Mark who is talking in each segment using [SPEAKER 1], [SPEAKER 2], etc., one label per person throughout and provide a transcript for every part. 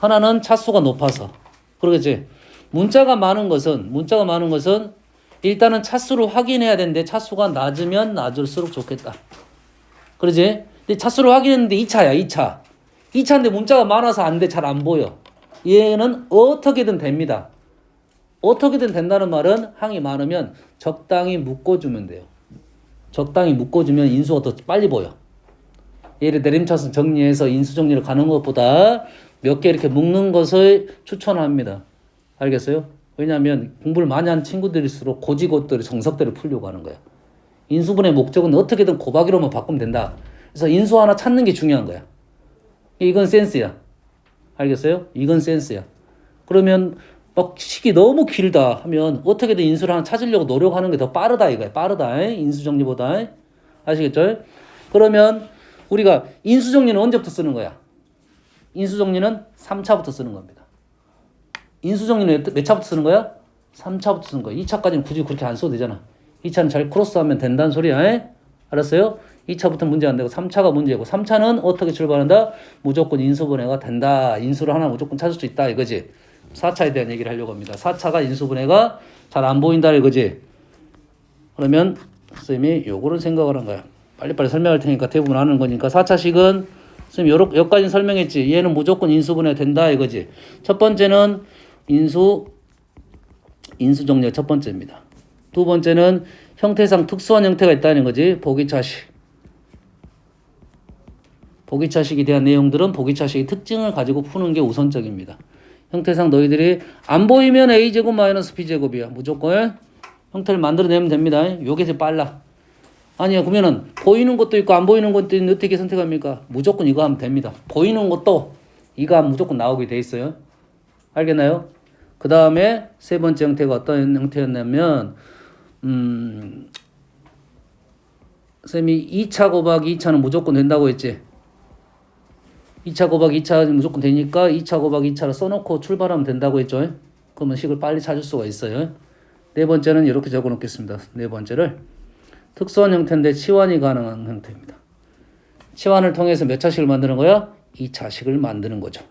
[SPEAKER 1] 하나는 차수가 높아서. 그러겠지? 문자가 많은 것은 일단은 차수를 확인해야 되는데 차수가 낮으면 낮을수록 좋겠다. 그러지? 근데 차수를 확인했는데 2차야, 2차. 2차인데 문자가 많아서 안 돼, 잘 안 보여. 얘는 어떻게든 됩니다. 어떻게든 된다는 말은 항이 많으면 적당히 묶어주면 돼요. 적당히 묶어주면 인수가 더 빨리 보여. 얘를 내림차순 정리해서 인수 정리를 가는 것보다 몇 개 이렇게 묶는 것을 추천합니다. 알겠어요? 왜냐하면 공부를 많이 한 친구들일수록 고지것들을 정석대로 풀려고 하는 거야. 인수분해 목적은 어떻게든 곱하기로만 바꾸면 된다. 그래서 인수 하나 찾는 게 중요한 거야. 이건 센스야. 알겠어요? 이건 센스야. 그러면 막 식이 너무 길다 하면 어떻게든 인수를 하나 찾으려고 노력하는 게 더 빠르다 이거야. 빠르다. 인수 정리보다. 아시겠죠? 그러면 우리가 인수 정리는 언제부터 쓰는 거야? 인수 정리는 3차부터 쓰는 겁니다. 인수 정리는 몇 차부터 쓰는 거야? 3차부터 쓰는 거야. 2차까지는 굳이 그렇게 안 써도 되잖아. 2차는 잘 크로스하면 된다는 소리야. 알았어요? 2차부터 문제 안 되고 3차가 문제고 3차는 어떻게 출발한다? 무조건 인수분해가 된다. 인수를 하나 무조건 찾을 수 있다 이거지. 4차에 대한 얘기를 하려고 합니다. 4차가 인수분해가 잘 안 보인다 이거지. 그러면 선생님이 요거를 생각을 한 거야. 빨리빨리 설명할 테니까 대부분 아는 거니까 4차식은 선생님 여기까지는 설명했지. 얘는 무조건 인수분해 된다 이거지. 첫 번째는 인수 정리가 첫 번째입니다. 두 번째는 형태상 특수한 형태가 있다는 거지. 보기차식에 대한 내용들은 보기차식의 특징을 가지고 푸는 게 우선적입니다. 형태상 너희들이 안 보이면 a제곱 마이너스 b제곱이야. 무조건 형태를 만들어내면 됩니다. 요게 제일 빨라. 아니야 그러면은 보이는 것도 있고 안 보이는 것도 있는데 어떻게 선택합니까? 무조건 이거 하면 됩니다. 보이는 것도 이거 하면 무조건 나오게 돼 있어요. 알겠나요? 그 다음에 세 번째 형태가 어떤 형태였냐면 쌤이 2차 곱하기 2차는 무조건 된다고 했지. 2차 곱하기 2차는 무조건 되니까 2차 곱하기 2차를 써놓고 출발하면 된다고 했죠. 그러면 식을 빨리 찾을 수가 있어요. 네 번째는 이렇게 적어 놓겠습니다. 네 번째를 특수한 형태인데 치환이 가능한 형태입니다. 치환을 통해서 몇 차식을 만드는 거야? 2차식을 만드는 거죠.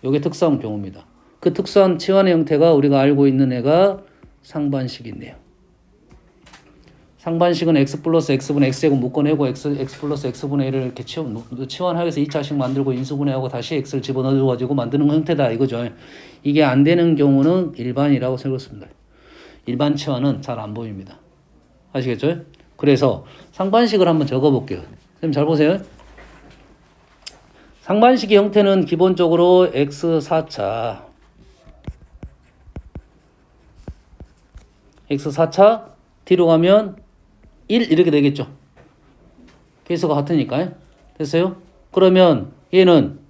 [SPEAKER 1] 이게 특수한 경우입니다. 그 특수한 치환의 형태가 우리가 알고 있는 애가 상반식인데요. 상반식은 x 플러스 x분의 x제곱 묶어내고 x 플러스 x분의 1을 이렇게 치환하기 위해서 2차식 만들고 인수분해하고 다시 x를 집어넣어가지고 만드는 형태다 이거죠. 이게 안 되는 경우는 일반이라고 생각했습니다. 일반 치환은 잘 안 보입니다. 아시겠죠? 그래서 상반식을 한번 적어볼게요. 선생님 잘 보세요. 상반식의 형태는 기본적으로 x4차 뒤로 가면 1 이렇게 되겠죠. 계수가 같으니까. 됐어요? 그러면 얘는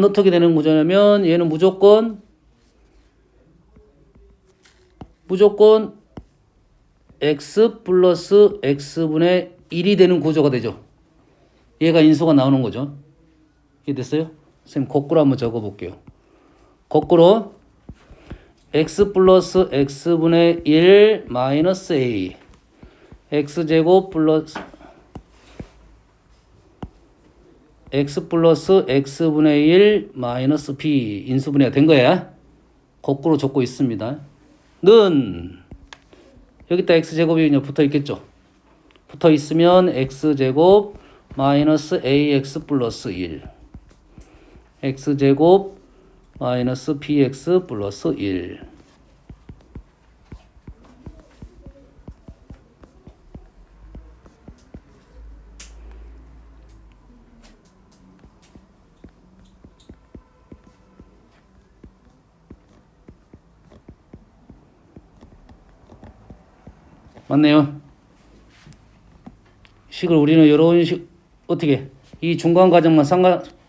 [SPEAKER 1] 어떻게 되는 구조냐면 얘는 무조건 x 플러스 x분의 1이 되는 구조가 되죠. 얘가 인수가 나오는 거죠. 이해됐어요? 선생님 거꾸로 한번 적어볼게요. 거꾸로 x 플러스 x분의 1 마이너스 a x제곱 플러스 x 플러스 x분의 1 마이너스 b 인수분해가 된 거야. 거꾸로 적고 있습니다. 는 여기다 x제곱이 그냥 붙어 있겠죠. 붙어 있으면 x제곱 마이너스 ax 플러스 1 x제곱 마이너스 bx 플러스 1 맞네요. 식을 우리는 이런 식 어떻게 이 중간 과정만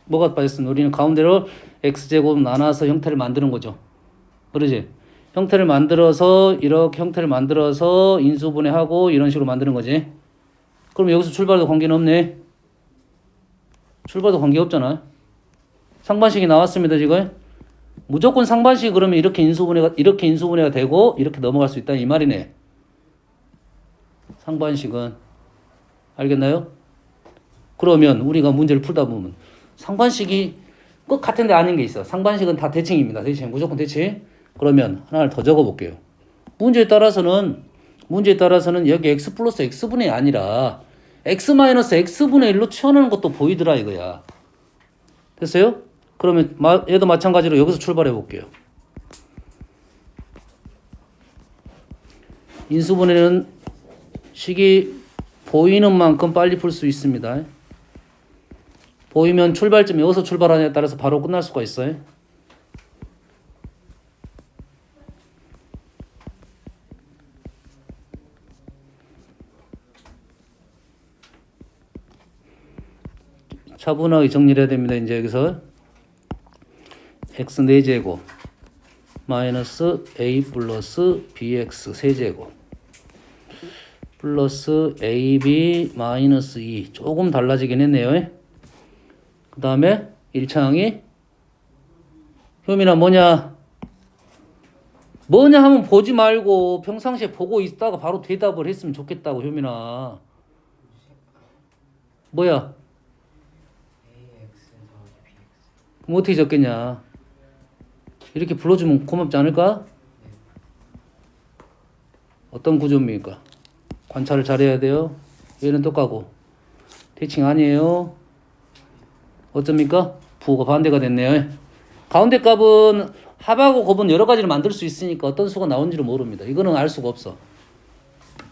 [SPEAKER 1] 뭐가 빠졌으면 우리는 가운데로 x제곱 나눠서 형태를 만드는 거죠. 그러지? 형태를 만들어서 이렇게 형태를 만들어서 인수분해하고 이런 식으로 만드는 거지. 그럼 여기서 출발도 관계는 없네. 출발도 관계 없잖아. 상반식이 나왔습니다 지금. 무조건 상반식 그러면 이렇게 인수분해가 되고 이렇게 넘어갈 수 있다 이 말이네. 상반식은 알겠나요? 그러면 우리가 문제를 풀다 보면 상반식이 꼭 같은데 아닌 게 있어. 상반식은 다 대칭입니다. 대칭. 무조건 대칭. 그러면 하나를 더 적어볼게요. 문제에 따라서는 여기 x 플러스 x분의 아니라 x 마이너스 x분의 1로 치환하는 것도 보이더라 이거야. 됐어요? 그러면 얘도 마찬가지로 여기서 출발해 볼게요. 인수분해는 식이 보이는 만큼 빨리 풀 수 있습니다. 보이면 출발점이 어디서 출발하냐에 따라서 바로 끝날 수가 있어요. 차분하게 정리를 해야 됩니다. 이제 여기서 x 4제곱 마이너스 a 플러스 bx 세제곱 플러스 ab 마이너스 2 조금 달라지긴 했네요. 그 다음에 1차항이 효민아 뭐냐 하면 보지 말고 평상시에 보고 있다가 바로 대답을 했으면 좋겠다고. 효민아 뭐야 그럼 어떻게 적겠냐. 이렇게 불러주면 고맙지 않을까? 어떤 구조입니까? 관찰을 잘해야 돼요. 얘는 똑같고 대칭 아니에요. 어쩝니까? 부호가 반대가 됐네요. 가운데 값은 합하고 곱은 여러 가지를 만들 수 있으니까 어떤 수가 나온지를 모릅니다. 이거는 알 수가 없어.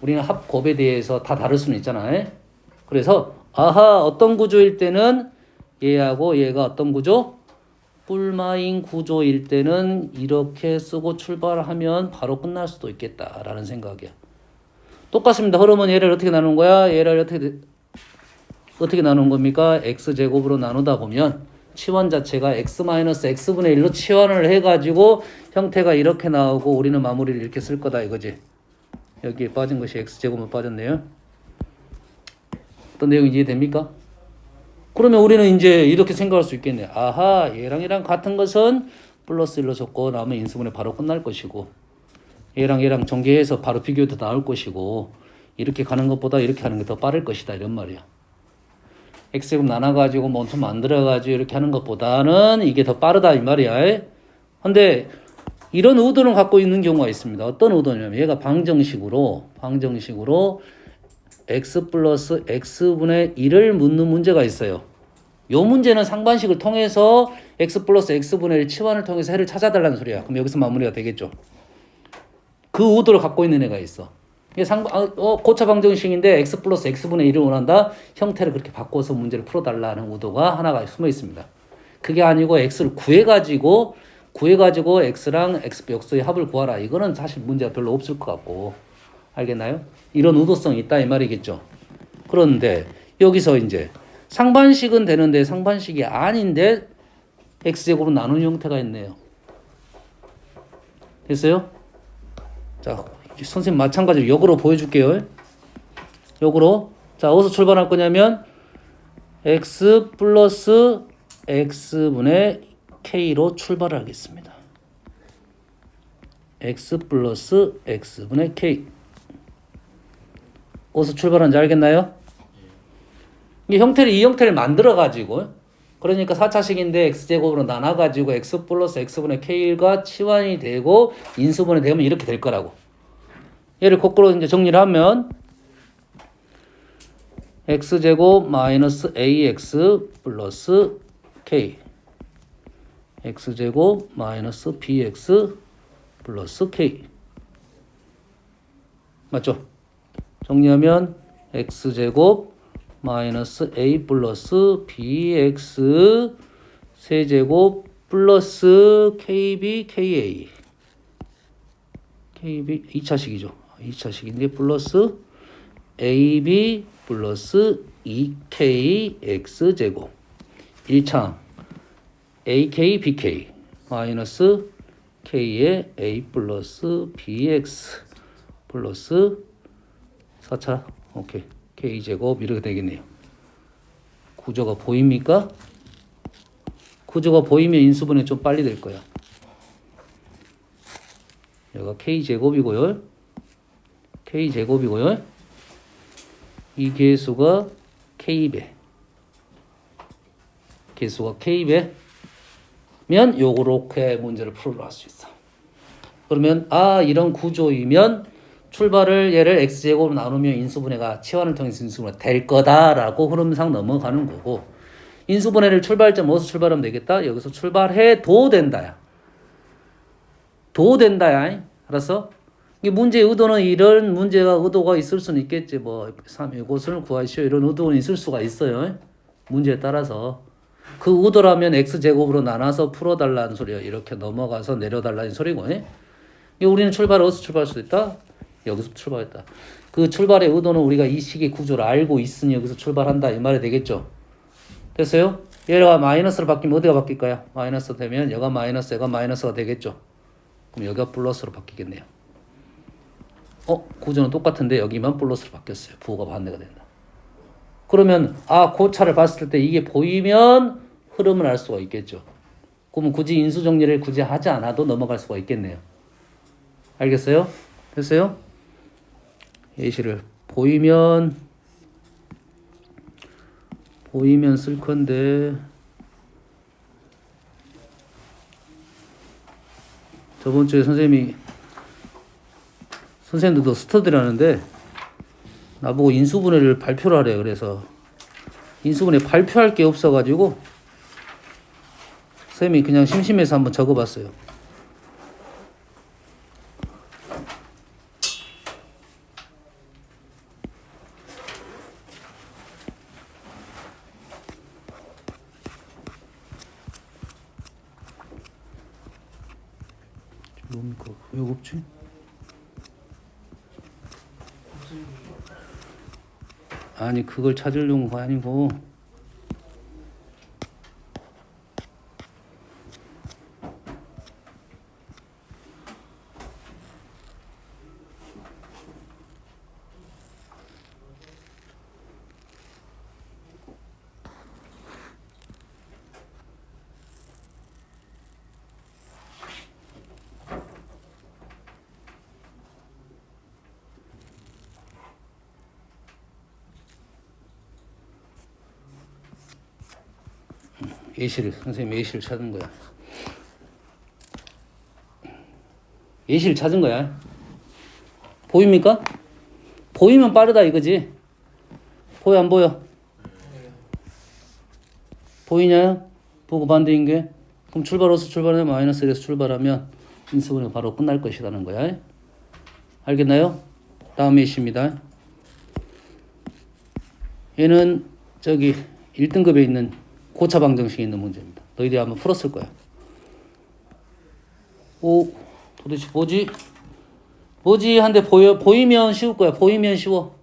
[SPEAKER 1] 우리는 합, 곱에 대해서 다 다를 수는 있잖아요. 그래서 어떤 구조일 때는 얘하고 얘가 어떤 구조? 뿔마인 구조일 때는 이렇게 쓰고 출발하면 바로 끝날 수도 있겠다라는 생각이야. 똑같습니다. 흐름은 얘를 어떻게 나누는 거야? 얘를 어떻게 나누는 겁니까? x제곱으로 나누다 보면 치환 자체가 x-x분의 1로 치환을 해가지고 형태가 이렇게 나오고 우리는 마무리를 이렇게 쓸 거다 이거지. 여기에 빠진 것이 x제곱만 빠졌네요. 어떤 내용인지 이해됩니까? 그러면 우리는 이제 이렇게 생각할 수 있겠네. 얘랑 같은 것은 플러스 1로 적고 나오면 인수분해 바로 끝날 것이고 얘랑 전개해서 바로 비교해도 나올 것이고 이렇게 가는 것보다 이렇게 하는 게 더 빠를 것이다 이런 말이야. x제곱 나눠가지고 원투 만들어가지고 이렇게 하는 것보다는 이게 더 빠르다 이 말이야. 근데 이런 의도를 갖고 있는 경우가 있습니다. 어떤 의도냐면 얘가 방정식으로 x 플러스 x분의 1을 묻는 문제가 있어요. 이 문제는 상반식을 통해서 x 플러스 x분의 1 치환을 통해서 해를 찾아달라는 소리야. 그럼 여기서 마무리가 되겠죠. 그 의도를 갖고 있는 애가 있어. 이게 고차 방정식인데 x 플러스 x분의 1을 원한다. 형태를 그렇게 바꿔서 문제를 풀어달라는 의도가 하나가 숨어 있습니다. 그게 아니고 x를 구해가지고 x랑 x 역수의 합을 구하라. 이거는 사실 문제가 별로 없을 것 같고. 알겠나요? 이런 의도성이 있다 이 말이겠죠. 그런데 여기서 이제 상반식은 되는데 상반식이 아닌데 x제곱으로 나누는 형태가 있네요. 됐어요? 자, 선생님 마찬가지로 역으로 보여줄게요. 역으로. 자, 어디서 출발할 거냐면 x 플러스 x분의 k로 출발을 하겠습니다. x 플러스 x분의 k. 어디서 출발하는지 알겠나요? 이 형태를 만들어가지고, 그러니까 4차식인데 x제곱으로 나눠가지고 x 플러스 x분의 k가 치환이 되고 인수분해 되면 이렇게 될 거라고. 얘를 거꾸로 이제 정리를 하면 x제곱 마이너스 ax 플러스 k x제곱 마이너스 bx 플러스 k 맞죠? 정리하면 x제곱 마이너스 a 플러스 bx 세제곱 플러스 kb ka kb 2차식이죠. 2차식인데 플러스 ab 플러스 2k x제곱 1차 ak bk 마이너스 k의 a 플러스 bx 플러스 4차 오케이 k제곱 이렇게 되겠네요. 구조가 보입니까? 구조가 보이면 인수분해 좀 빨리 될 거야. 여기가 k제곱이고요. 이 계수가 k배. 개수가 K배면 요렇게 문제를 풀어 할 수 있어. 그러면 이런 구조이면 출발을 얘를 x제곱으로 나누면 인수분해가 치환을 통해서 인수분해가 될 거다라고 흐름상 넘어가는 거고, 인수분해를 출발점 어디서 출발하면 되겠다? 여기서 출발해도 된다야. 도 된다야. 알았어? 이 문제의 의도는 이런 문제가 의도가 있을 수는 있겠지. 뭐 이것을 구하시오 이런 의도는 있을 수가 있어요. 문제에 따라서. 그 의도라면 x제곱으로 나눠서 풀어달라는 소리야. 이렇게 넘어가서 내려달라는 소리고. 우리는 출발을 어디서 출발할 수 있다? 여기서 출발했다. 그 출발의 의도는 우리가 이 식의 구조를 알고 있으니 여기서 출발한다 이 말이 되겠죠. 됐어요? 얘가 마이너스로 바뀌면 어디가 바뀔까요? 마이너스 되면 얘가 마이너스가 되겠죠. 그럼 여기가 플러스로 바뀌겠네요. 구조는 똑같은데 여기만 플러스로 바뀌었어요. 부호가 반대가 된다. 그러면 고차를 봤을 때 이게 보이면 흐름을 알 수가 있겠죠. 그러면 굳이 인수정리를 굳이 하지 않아도 넘어갈 수가 있겠네요. 알겠어요? 됐어요? 예시를 보이면 쓸 건데 저번 주에 선생님들도 스터디라는데 나보고 인수분해를 발표를 하래. 그래서 인수분해 발표할 게 없어가지고 선생님이 그냥 심심해서 한번 적어봤어요. 뭡니까? 왜 없지? 아니 그걸 찾으려는 거 아니고 선생님 예시를 찾은 거야. 예시를 찾은 거야. 보입니까? 보이면 빠르다 이거지. 보여 안 보여? 보이냐? 보고 반대인 게. 그럼 출발해서 출발하면 마이너스 1에서 출발하면 인수분해가 바로 끝날 것이라는 거야. 알겠나요? 다음 예시입니다. 얘는 저기 1등급에 있는 고차 방정식에 있는 문제입니다. 너희들이 한번 풀었을 거야. 도대체 뭐지? 한데 보이면 쉬울 거야. 보이면 쉬워.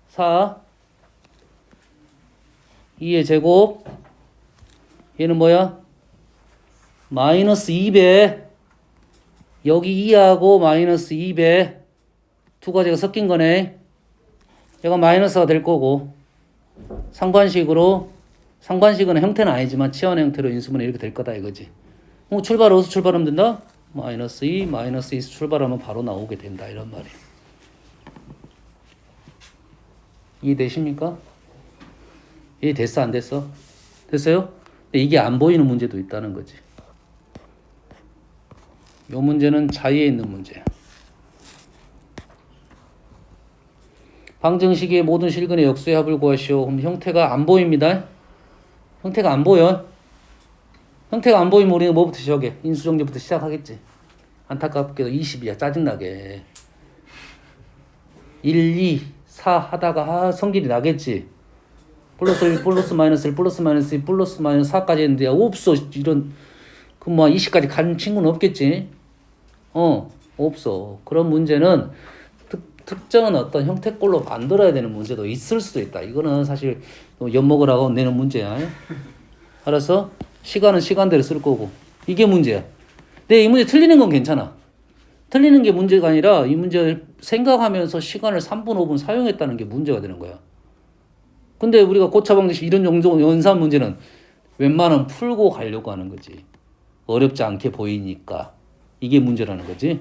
[SPEAKER 1] 4 2의 제곱 얘는 뭐야? 마이너스 2배 여기 2하고 마이너스 2배 두 가지가 섞인 거네. 얘가 마이너스가 될 거고 상관식은 형태는 아니지만 치환의 형태로 인수분해 이렇게 될 거다 이거지. 어디서 출발하면 된다? 마이너스 2에서 출발하면 바로 나오게 된다 이런 말이에요. 이해되십니까? 이해됐어 안 됐어? 됐어요? 근데 이게 안 보이는 문제도 있다는 거지. 이 문제는 자의에 있는 문제야. 방정식의 모든 실근의 역수의 합을 구하시오. 그럼 형태가 안 보입니다. 형태가 안 보여. 형태가 안 보이면 우리는 뭐부터 시작해? 인수정리부터 시작하겠지. 안타깝게도 20이야. 짜증나게. 1, 2, 4 하다가 성질이 나겠지. 플러스 1, 플러스 마이너스 1, 플러스 마이너스 2, 플러스 마이너스 4까지 했는데 없어. 이런 그럼 20까지 간 친구는 없겠지. 없어. 그런 문제는 특정한 어떤 형태꼴로 만들어야 되는 문제도 있을 수도 있다. 이거는 사실 엿먹으라고 내는 문제야. 알았어? 시간은 시간대로 쓸 거고. 이게 문제야. 근데 이 문제 틀리는 건 괜찮아. 틀리는 게 문제가 아니라 이 문제를 생각하면서 시간을 3분, 5분 사용했다는 게 문제가 되는 거야. 근데 우리가 고차 방정식 이런 정도 연산 문제는 웬만하면 풀고 가려고 하는 거지. 어렵지 않게 보이니까. 이게 문제라는 거지.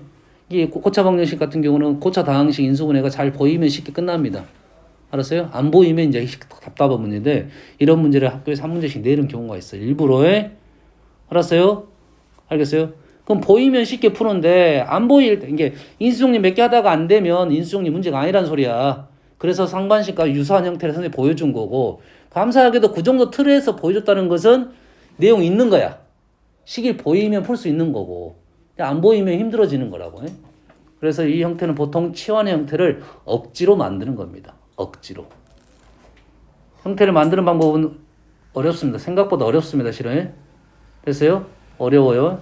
[SPEAKER 1] 이게 고차 방정식 같은 경우는 고차 다항식 인수분해가 잘 보이면 쉽게 끝납니다. 알았어요? 안 보이면 이제 답답한 문제인데 이런 문제를 학교에서 한 문제씩 내는 경우가 있어요. 일부러에. 알았어요? 알겠어요? 그럼 보이면 쉽게 푸는데 안 보일 때 이게 인수정리 몇 개 하다가 안 되면 인수정리 문제가 아니란 소리야. 그래서 상반식과 유사한 형태를 선생님이 보여준 거고 감사하게도 그 정도 틀에서 보여줬다는 것은 내용 있는 거야. 식이 보이면 풀 수 있는 거고 안 보이면 힘들어지는 거라고. 그래서 이 형태는 보통 치환의 형태를 억지로 만드는 겁니다. 억지로. 형태를 만드는 방법은 어렵습니다. 생각보다 어렵습니다. 실은. 됐어요? 어려워요.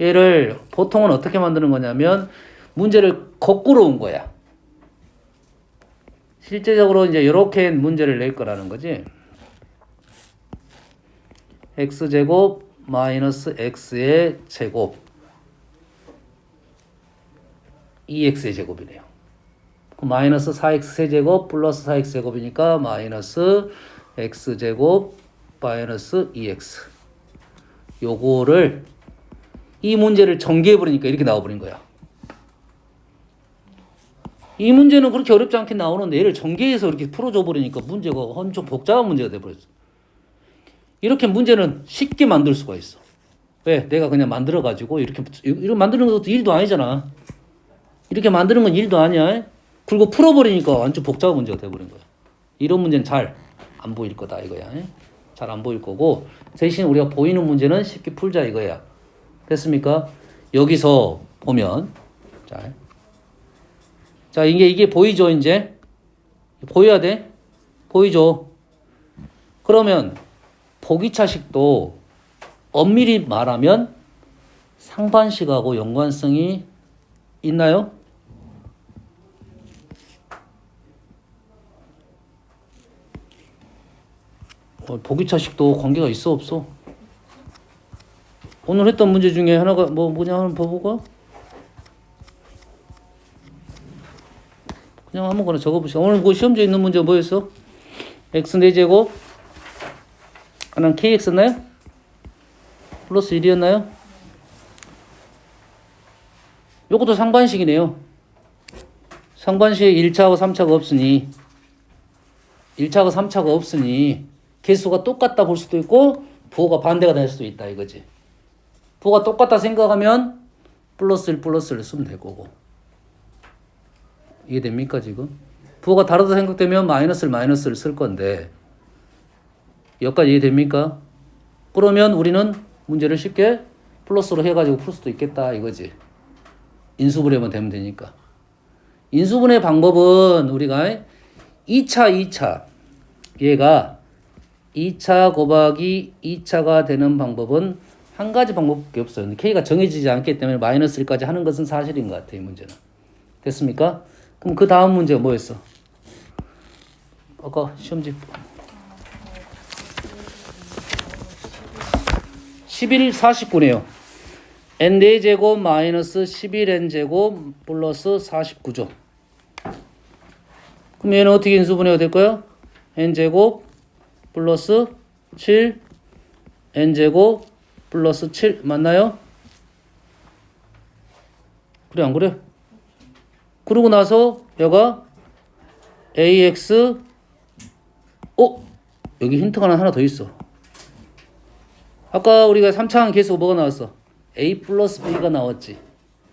[SPEAKER 1] 얘를 보통은 어떻게 만드는 거냐면 문제를 거꾸로 온 거야. 실제적으로 이제 이렇게 문제를 낼 거라는 거지. x제곱 마이너스 x의 제곱 2x의 제곱이네요. 마이너스 4x 세제곱 플러스 4x 제곱이니까 마이너스 x제곱 마이너스 2x. 요거를 이 문제를 전개해버리니까 이렇게 나와버린 거야. 이 문제는 그렇게 어렵지 않게 나오는데 얘를 전개해서 이렇게 풀어줘 버리니까 문제가 엄청 복잡한 문제가 돼버렸어. 이렇게 문제는 쉽게 만들 수가 있어. 왜? 내가 그냥 만들어가지고 이렇게 만드는 것도 일도 아니잖아. 이렇게 만드는 건 일도 아니야. 그리고 풀어버리니까 완전 복잡한 문제가 돼버린 거야. 이런 문제는 잘 안 보일 거다 이거야. 잘 안 보일 거고 대신 우리가 보이는 문제는 쉽게 풀자 이거야. 됐습니까? 여기서 보면 자 이게 보이죠 이제? 보여야 돼? 보이죠? 그러면 보기차식도 엄밀히 말하면 상반식하고 연관성이 있나요? 보기차식도 관계가 있어 없어? 오늘 했던 문제 중에 하나가 뭐냐 한번 봐볼까? 그냥 아무거나 적어보시죠. 오늘 그 시험지에 있는 문제가 뭐였어? x 4제곱 하나는 kx였나요? 플러스 1이었나요? 요것도 상반식이네요. 상반식에 1차하고 3차가 없으니 1차하고 3차가 없으니 개수가 똑같다 볼 수도 있고 부호가 반대가 될 수도 있다 이거지. 부호가 똑같다 생각하면 플러스 1 플러스 1을 쓰면 될 거고. 이해됩니까 지금? 부호가 다르다 생각되면 마이너스를 쓸 건데 여기까지 이해됩니까? 그러면 우리는 문제를 쉽게 플러스로 해가지고 풀 수도 있겠다 이거지. 인수분해만 되면 되니까. 인수분해 방법은 우리가 2차 얘가 2차 곱하기 2차가 되는 방법은 한 가지 방법밖에 없어요. K가 정해지지 않기 때문에 마이너스 1까지 하는 것은 사실인 것 같아요. 이 문제는. 됐습니까? 그럼 그 다음 문제가 뭐였어? 아까 시험지 11, 49네요. n 4제곱 마이너스 11n제곱 플러스 49죠. 그럼 얘는 어떻게 인수분해가 될까요? n제곱 플러스 7 n제곱 플러스 7 맞나요? 그래 안 그래? 그러고 나서 얘가 ax 여기 힌트가 하나 더 있어. 아까 우리가 3차항 계수가 뭐가 나왔어? a 플러스 b가 나왔지.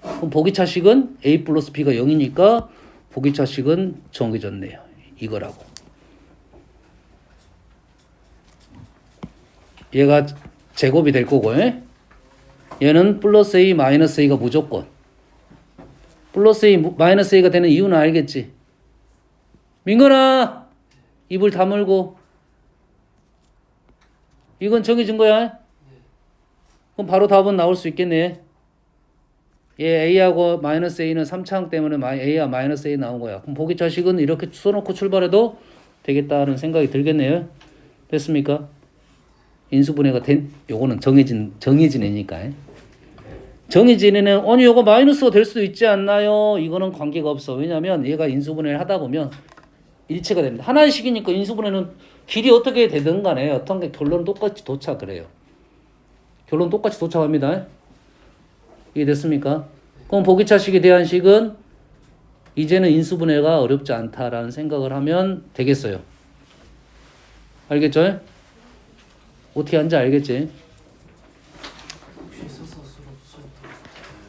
[SPEAKER 1] 그럼 보기차식은 a 플러스 b가 0이니까 보기차식은 정해졌네요. 이거라고. 얘가 제곱이 될 거고 얘는 플러스 a 마이너스 a가 무조건. 플러스 a 마이너스 a가 되는 이유는 알겠지? 민건아 입을 다물고 이건 정해진 거야? 그럼 바로 답은 나올 수 있겠네. 얘 a하고 마이너스 a는 3차항 때문에 a와 마이너스 a 나온 거야. 그럼 보기차식은 이렇게 써놓고 출발해도 되겠다는 생각이 들겠네요. 됐습니까? 인수분해가 된 요거는 정해진 애니까. 정해진 애는 아니 요거 마이너스가 될 수도 있지 않나요? 이거는 관계가 없어. 왜냐면 얘가 인수분해를 하다 보면 일치가 됩니다. 하나의 식이니까 인수분해는 길이 어떻게 되든 간에 어떤 게 결론 똑같이 도착을 해요. 결론 똑같이 도착합니다. 이해됐습니까? 그럼 보기차식에 대한 식은 이제는 인수분해가 어렵지 않다라는 생각을 하면 되겠어요. 알겠죠? 어떻게 하는지 알겠지?
[SPEAKER 2] 혹시 있어서 수업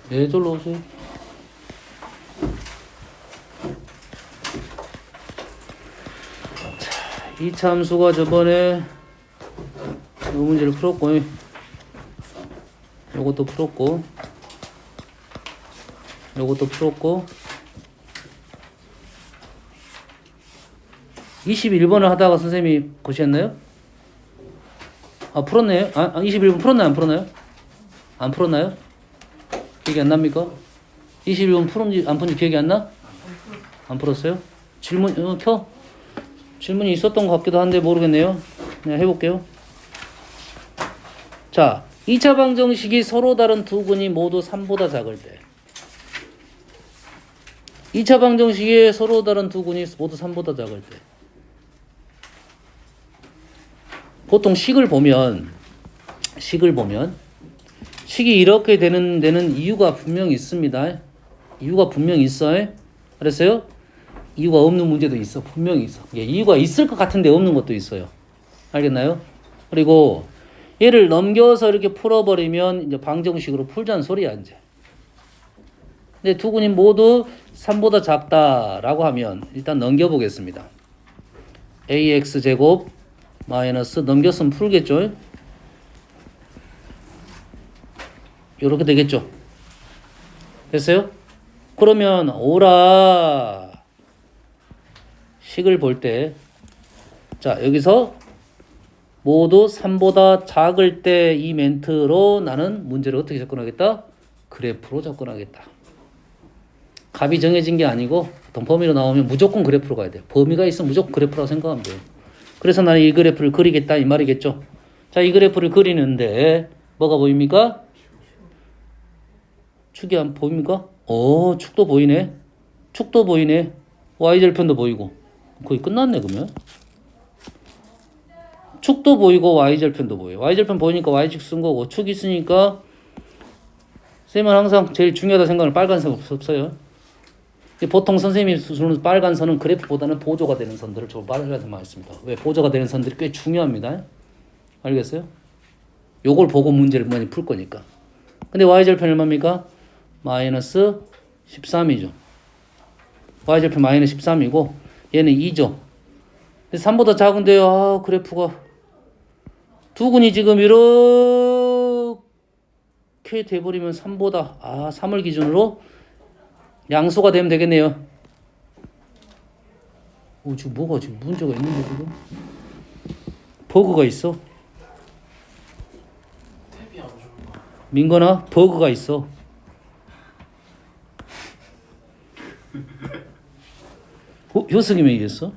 [SPEAKER 1] 네, 저로 오세요. 자, 이 참수가 저번에 이 문제를 풀었고, 요것도 풀었고, 요것도 풀었고, 21번을 하다가 선생님이 보셨나요? 아, 풀었네요? 21번 풀었나요? 안 풀었나요? 안 풀었나요? 기억이 안 납니까? 21번 푸른지 안 푸른지 기억이 안 나? 안 풀었어요? 질문 켜? 질문이 있었던 것 같기도 한데 모르겠네요. 그냥 해볼게요. 자, 2차 방정식이 서로 다른 두 근이 모두 3보다 작을 때 2차 방정식이 서로 다른 두 근이 모두 3보다 작을 때 보통 식을 보면 식이 이렇게 되는 데는 이유가 분명히 있습니다. 이유가 분명히 있어요. 그랬어요? 이유가 없는 문제도 있어. 분명히 있어. 이유가 있을 것 같은데 없는 것도 있어요. 알겠나요? 그리고 얘를 넘겨서 이렇게 풀어버리면 이제 방정식으로 풀자는 소리야 이제. 근데 두 근이 모두 3보다 작다라고 하면 일단 넘겨보겠습니다. ax제곱 마이너스 넘겼으면 풀겠죠? 이렇게 되겠죠? 됐어요? 그러면 오라 식을 볼 때 자 여기서 모두 3보다 작을 때 이 멘트로 나는 문제를 어떻게 접근하겠다? 그래프로 접근하겠다. 값이 정해진 게 아니고 보통 범위로 나오면 무조건 그래프로 가야 돼요. 범위가 있으면 무조건 그래프라고 생각하면 돼요. 그래서 나는 이 그래프를 그리겠다 이 말이겠죠. 자, 이 그래프를 그리는데 뭐가 보입니까? 축이 안 보입니까? 축도 보이네. 축도 보이네. y절편도 보이고. 거의 끝났네 그러면. 축도 보이고 y절편도 보여요. y절편 보이니까 y축 쓴 거고 축 있으니까 쌤은 항상 제일 중요하다 생각을 빨간색 없어요. 보통 선생님이 주는 빨간 선은 그래프보다는 보조가 되는 선들을 저 빨간색만 했습니다. 왜? 보조가 되는 선들이 꽤 중요합니다. 알겠어요? 요걸 보고 문제를 많이 풀 거니까. 근데 y절편 얼마입니까? 마이너스 13이죠. y절편 마이너스 13이고 얘는 2죠. 3보다 작은데요. 그래프가 두 근이 지금 이렇게 돼버리면 3보다 3을 기준으로 양수가 되면 되겠네요. 지금 뭐가 지금 문제가 있는데 지금? 버그가 있어.
[SPEAKER 2] 탭이 안 좋은 거.
[SPEAKER 1] 민건아, 버그가 있어. 효승이 얘기했어?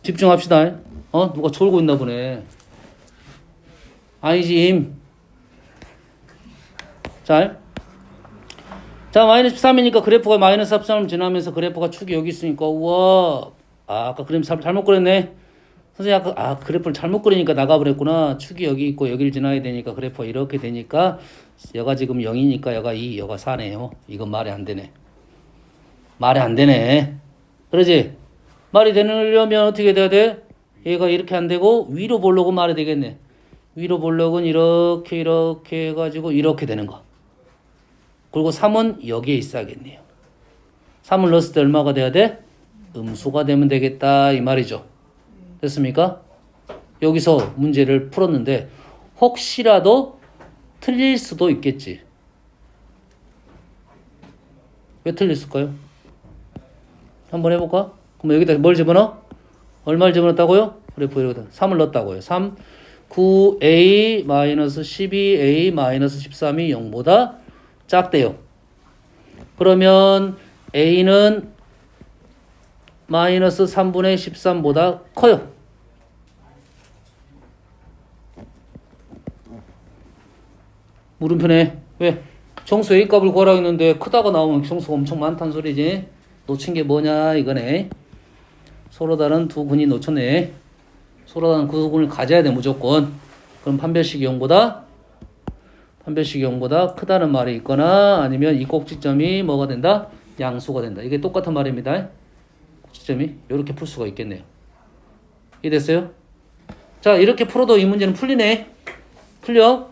[SPEAKER 1] 집중합시다. 누가 졸고 있나 보네. 아니지, 임. 자, 마이너스 13이니까 그래프가 마이너스 13을 지나면서 그래프가 축이 여기 있으니까, 우와. 아까 그림 잘못 그렸네. 선생님, 그래프를 잘못 그리니까 나가버렸구나. 축이 여기 있고 여기를 지나야 되니까 그래프가 이렇게 되니까, 여가 지금 0이니까 여가 2, 여가 4네요. 이건 말이 안 되네. 말이 안 되네. 그러지? 말이 되려면 어떻게 돼야 돼? 얘가 이렇게 안 되고, 위로 볼록은 말이 되겠네. 위로 볼록은 이렇게 해가지고 이렇게 되는 거. 그리고 3은 여기에 있어야겠네요. 3을 넣었을 때 얼마가 돼야 돼? 음수가 되면 되겠다 이 말이죠. 됐습니까? 여기서 문제를 풀었는데 혹시라도 틀릴 수도 있겠지. 왜 틀렸을까요? 한번 해볼까? 그럼 여기다 뭘 집어넣어? 얼마를 집어넣었다고요? 그래프 여기다 3을 넣었다고요. 3, 9a-12a-13이 0보다 작대요. 그러면 a는 마이너스 3분의 13보다 커요. 물음표네. 왜? 정수 A값을 구하라고 했는데 크다가 나오면 정수가 엄청 많다는 소리지. 놓친 게 뭐냐 이거네. 서로 다른 두 근이 놓쳤네. 서로 다른 두 근을 가져야 돼 무조건. 그럼 판별식이 0보다 크다는 말이 있거나 아니면 이 꼭지점이 뭐가 된다? 양수가 된다. 이게 똑같은 말입니다. 고치점이 이렇게 풀 수가 있겠네요. 이해됐어요? 자, 이렇게 풀어도 이 문제는 풀리네. 풀려?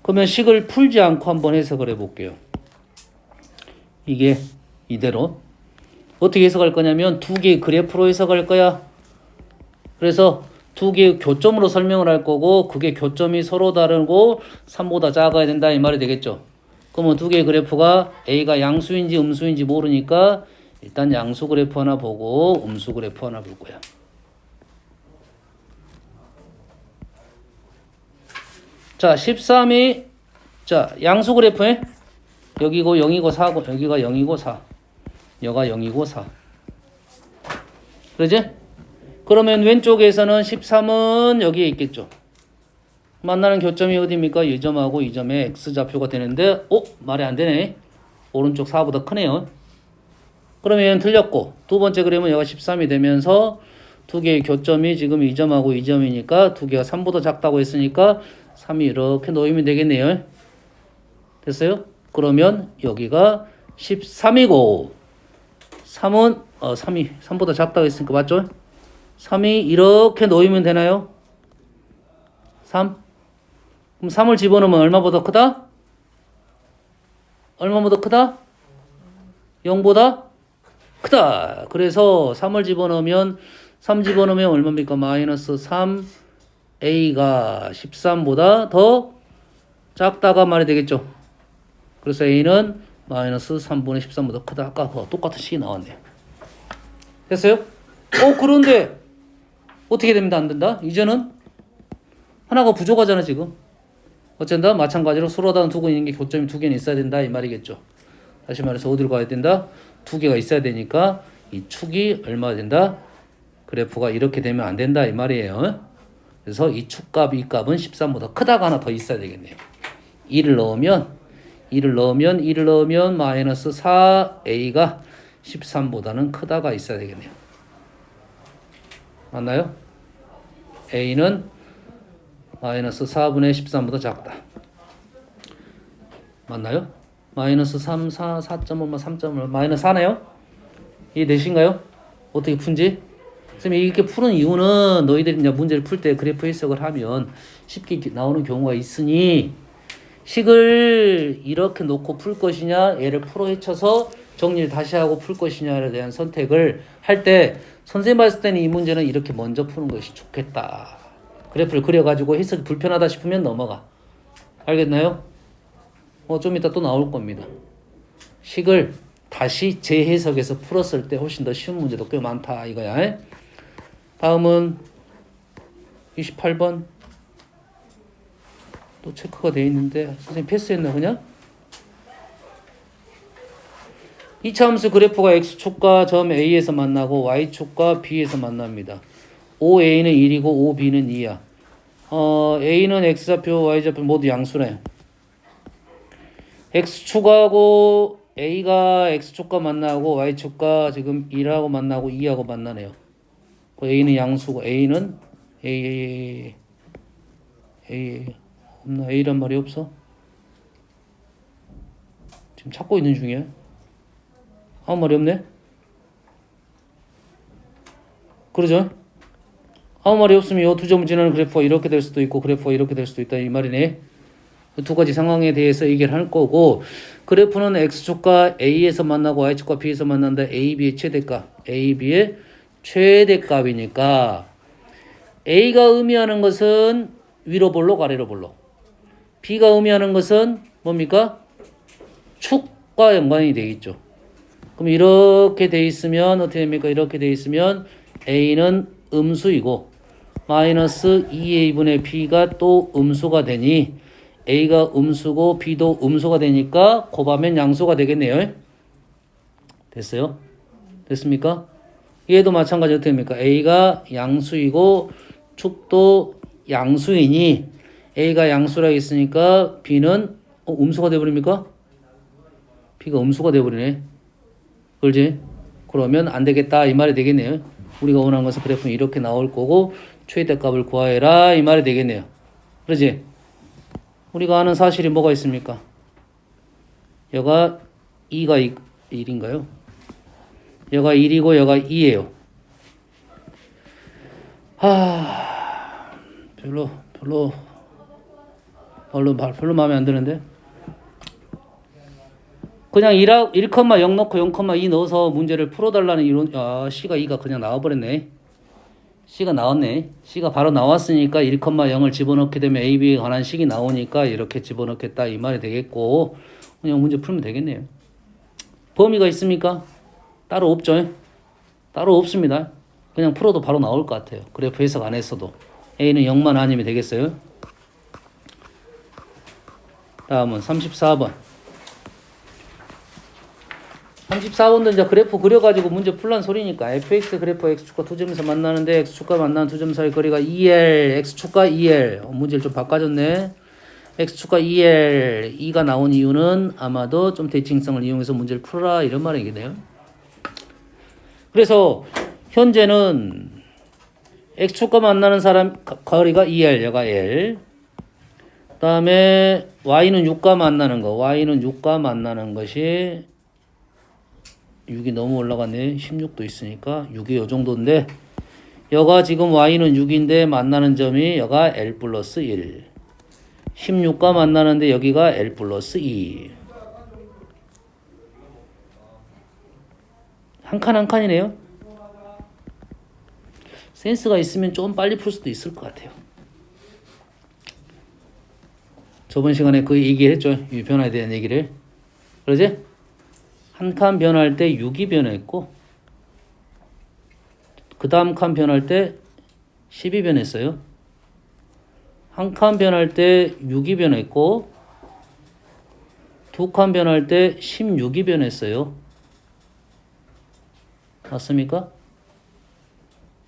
[SPEAKER 1] 그러면 식을 풀지 않고 한번 해석을 해볼게요. 이게 이대로 어떻게 해석할 거냐면 두 개의 그래프로 해석할 거야. 그래서 두 개의 교점으로 설명을 할 거고 그게 교점이 서로 다르고 3보다 작아야 된다 이 말이 되겠죠. 그러면 두 개의 그래프가 A가 양수인지 음수인지 모르니까 일단 양수 그래프 하나 보고 음수 그래프 하나 볼 거야. 자, 13이 자, 양수 그래프에 여기고 0이고 4고 여기가 0이고 4. 여가 0이고 4. 그러지? 그러면 왼쪽에서는 13은 여기에 있겠죠. 만나는 교점이 어디입니까? 이 점하고 이 점에 x좌표가 되는데 말이 안 되네. 오른쪽 4보다 크네요. 그러면 얘는 틀렸고 두 번째 그림은 얘가 13이 되면서 두 개의 교점이 지금 이 점하고 이 점이니까 두 개가 3보다 작다고 했으니까 3이 이렇게 놓이면 되겠네요. 됐어요? 그러면 여기가 13이고 3은 3보다 작다고 했으니까 맞죠? 3이 이렇게 놓이면 되나요? 3? 그럼 3을 집어넣으면 얼마보다 크다? 얼마보다 크다? 0보다 크다. 그래서 3을 집어넣으면 3 집어넣으면 얼마입니까? 마이너스 3 A가 13보다 더 작다가 말이 되겠죠. 그래서 A는 마이너스 3분의 13보다 크다. 아까 그거 똑같은 식이 나왔네요. 됐어요? 그런데 어떻게 됩니다? 안 된다? 이제는 하나가 부족하잖아 지금. 어쩐다? 마찬가지로 서로 다른 두고 있는 게 교점이 두 개는 있어야 된다 이 말이겠죠. 다시 말해서 어디로 가야 된다? 두 개가 있어야 되니까 이 축이 얼마 된다? 그래프가 이렇게 되면 안 된다 이 말이에요. 그래서 이 축값 이 값은 13보다 크다가 하나 더 있어야 되겠네요. 2를 넣으면 마이너스 4A가 13보다는 크다가 있어야 되겠네요. 맞나요? A는 마이너스 4분의 13보다 작다. 맞나요? 마이너스 3, 4, 4.5, 3.5, 마이너스 4네요? 이해되신가요? 어떻게 푼지? 선생님 이렇게 푸는 이유는 너희들이 이제 문제를 풀 때 그래프 해석을 하면 쉽게 나오는 경우가 있으니 식을 이렇게 놓고 풀 것이냐 얘를 풀어 헤쳐서 정리를 다시 하고 풀 것이냐에 대한 선택을 할 때 선생님 봤을 때는 이 문제는 이렇게 먼저 푸는 것이 좋겠다. 그래프를 그려가지고 해석이 불편하다 싶으면 넘어가. 알겠나요? 좀 이따 또 나올 겁니다. 식을 다시 재해석해서 풀었을 때 훨씬 더 쉬운 문제도 꽤 많다 이거야. 다음은 28번 또 체크가 돼 있는데 선생님 패스했나 그냥? 2차 함수 그래프가 x축과 점 A에서 만나고 y축과 B에서 만납니다. OA는 1이고 OB는 2야. A는 x좌표, y좌표 모두 양수네요. x축하고 A가 x축과 만나고 y축과 지금 1하고 만나고 2하고 만나네요. A는 양수고 A는 A 없나? A란 말이 없어? 지금 찾고 있는 중이야. 아무 말이 없네? 그러죠? 아무 말이 없으면 이 두 점을 지나는 그래프가 이렇게 될 수도 있고 그래프가 이렇게 될 수도 있다 이 말이네. 두 가지 상황에 대해서 얘기를 할 거고 그래프는 x축과 A에서 만나고 y축과 B에서 만난다. A, B의 최대값. A, B의 최대값이니까 A가 의미하는 것은 위로 볼록 아래로 볼록. B가 의미하는 것은 뭡니까? 축과 연관이 되겠죠. 그럼 이렇게 돼 있으면 어떻게 됩니까? 이렇게 돼 있으면 A는 음수이고 마이너스 2A분의 B가 또 음수가 되니 A가 음수고 B도 음수가 되니까 곱하면 양수가 되겠네요. 됐어요? 됐습니까? 얘도 마찬가지 어떻게 됩니까? A가 양수이고 축도 양수이니 A가 양수라 했으니까 B는 음수가 되어버립니까? B가 음수가 되어버리네. 그렇지? 그러면 안 되겠다 이 말이 되겠네요. 우리가 원하는 것은 그래프는 이렇게 나올 거고 최대값을 구하여라 이 말이 되겠네요. 그렇지? 우리가 아는 사실이 뭐가 있습니까? 여가 2가 1인가요? 여가 1이고 여가 2예요. 별로 마음에 안 드는데. 그냥 1,0 넣고 0,2 넣어서 문제를 풀어달라는 이론. C가 2가 그냥 나와버렸네. C가 나왔네. C가 바로 나왔으니까 1,0을 집어넣게 되면 A, B에 관한 식이 나오니까 이렇게 집어넣겠다 이 말이 되겠고, 그냥 문제 풀면 되겠네요. 범위가 있습니까? 따로 없죠. 따로 없습니다. 그냥 풀어도 바로 나올 것 같아요. 그래프 해석 안 했어도. A는 0만 아니면 되겠어요. 다음은 34번. 34번도 이제 그래프 그려가지고 문제 풀란 소리니까 fx 그래프 x축과 두 점에서 만나는데 x축과 만나는 두 점 사이 거리가 2l, x축과 2l. 문제를 좀 바꿔줬네. x축과 2l, 2가 나온 이유는 아마도 좀 대칭성을 이용해서 문제를 풀어라 이런 말이겠네요. 그래서 현재는 x축과 만나는 사람 거리가 2l, 여가 l. 그 다음에 y는 6과 만나는 거, y는 6과 만나는 것이 6이 너무 올라갔네. 16도 있으니까 6이 요 정도인데 여가 지금 y는 6인데 만나는 점이 여가 l 플러스 1. 16과 만나는데 여기가 l 플러스 2. 한 칸 한 칸이네요. 센스가 있으면 좀 빨리 풀 수도 있을 것 같아요. 저번 시간에 그 얘기했죠. 이 변화에 대한 얘기를. 그러지? 한 칸 변할 때 6이 변했고 그 다음 칸 변할 때 10이 변했어요. 한 칸 변할 때 6이 변했고 두 칸 변할 때 16이 변했어요. 맞습니까?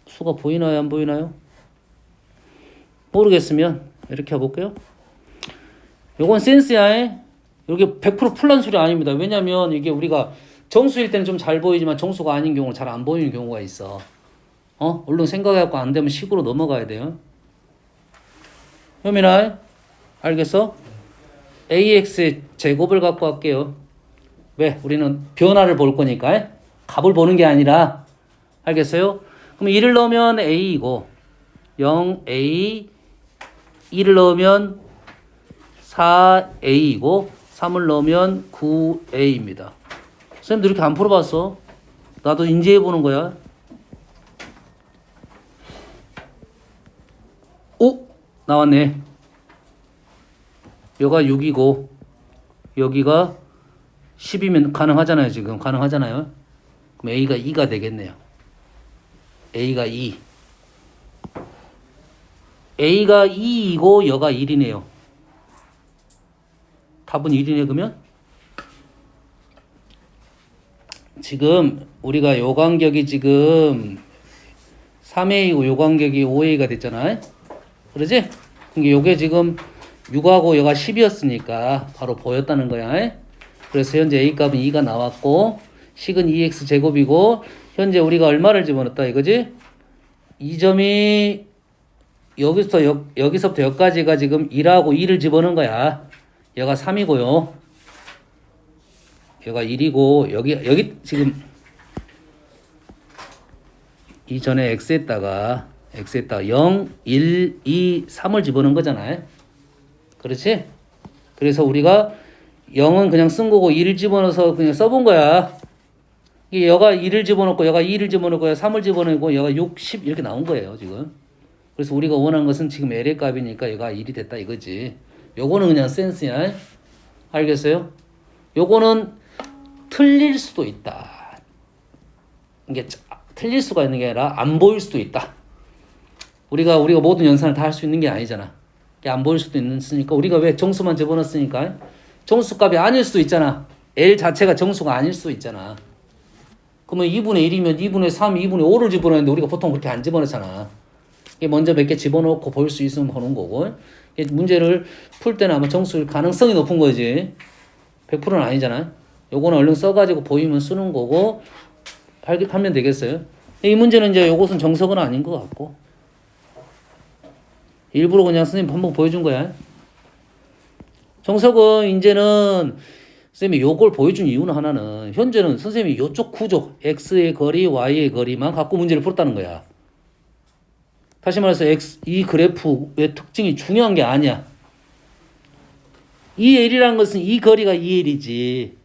[SPEAKER 1] 수가 보이나요? 안 보이나요? 모르겠으면 이렇게 해볼게요. 요건 센스야. 여기 100% 풀란 소리 아닙니다. 왜냐면 이게 우리가 정수일 때는 좀 잘 보이지만 정수가 아닌 경우는 잘 안 보이는 경우가 있어. 얼른 생각해갖고 안 되면 식으로 넘어가야 돼요. 효민아, 알겠어? AX의 제곱을 갖고 할게요. 왜? 우리는 변화를 볼 거니까. 값을 보는 게 아니라. 알겠어요? 그럼 1을 넣으면 A이고 0A 1을 넣으면 4A이고 3을 넣으면 9A입니다. 선생님도 이렇게 안 풀어봤어. 나도 인지해보는 거야. 오! 나왔네. 여기가 6이고 여기가 10이면 가능하잖아요. 지금 가능하잖아요. 그럼 A가 2가 되겠네요. A가 2. A가 2이고 여가 1이네요. 답은 1이네 그러면? 지금 우리가 요 간격이 지금 3A이고 요 간격이 5A가 됐잖아요. 그러지? 그러니까 요게 지금 6하고 여가 10이었으니까 바로 보였다는 거야. 그래서 현재 A 값은 2가 나왔고 식은 2x 제곱이고 현재 우리가 얼마를 집어넣었다 이거지? 이 점이 여기서부터 여기까지가 지금 1하고 2를 집어넣은 거야. 여가 3이고요. 여가 1이고 여기 지금 이전에 x에다가 0, 1, 2, 3을 집어넣은 거잖아요. 그렇지? 그래서 우리가 0은 그냥 쓴 거고 2를 집어넣어서 그냥 써본 거야. 이게 여가 1을 집어넣고 여가 2를 집어넣고 여가 3을 집어넣고 여가 6, 10 이렇게 나온 거예요 지금. 그래서 우리가 원하는 것은 지금 L의 값이니까 여가 1이 됐다 이거지. 요거는 그냥 센스야. 알겠어요? 요거는 틀릴 수도 있다. 이게 틀릴 수가 있는 게 아니라 안 보일 수도 있다. 우리가 모든 연산을 다 할 수 있는 게 아니잖아. 이게 안 보일 수도 있으니까 우리가 왜 정수만 집어넣었으니까 정수값이 아닐 수도 있잖아. L 자체가 정수가 아닐 수도 있잖아. 그러면 2분의 1이면 2분의 3, 2분의 5를 집어넣는데 우리가 보통 그렇게 안 집어넣잖아. 이게 먼저 몇 개 집어넣고 볼 수 있으면 보는 거고. 문제를 풀 때는 아마 정수일 가능성이 높은 거지. 100%는 아니잖아. 요거는 얼른 써가지고 보이면 쓰는 거고 하면 되겠어요. 이 문제는 이제 요것은 정석은 아닌 것 같고 일부러 그냥 선생님 한번 보여준 거야. 정석은 이제는 선생님이 요걸 보여준 이유는 하나는 현재는 선생님이 요쪽 구조 x의 거리, y의 거리만 갖고 문제를 풀었다는 거야. 다시 말해서 이 그래프의 특징이 중요한 게 아니야. 이 L이라는 것은 이 거리가 이 L이지.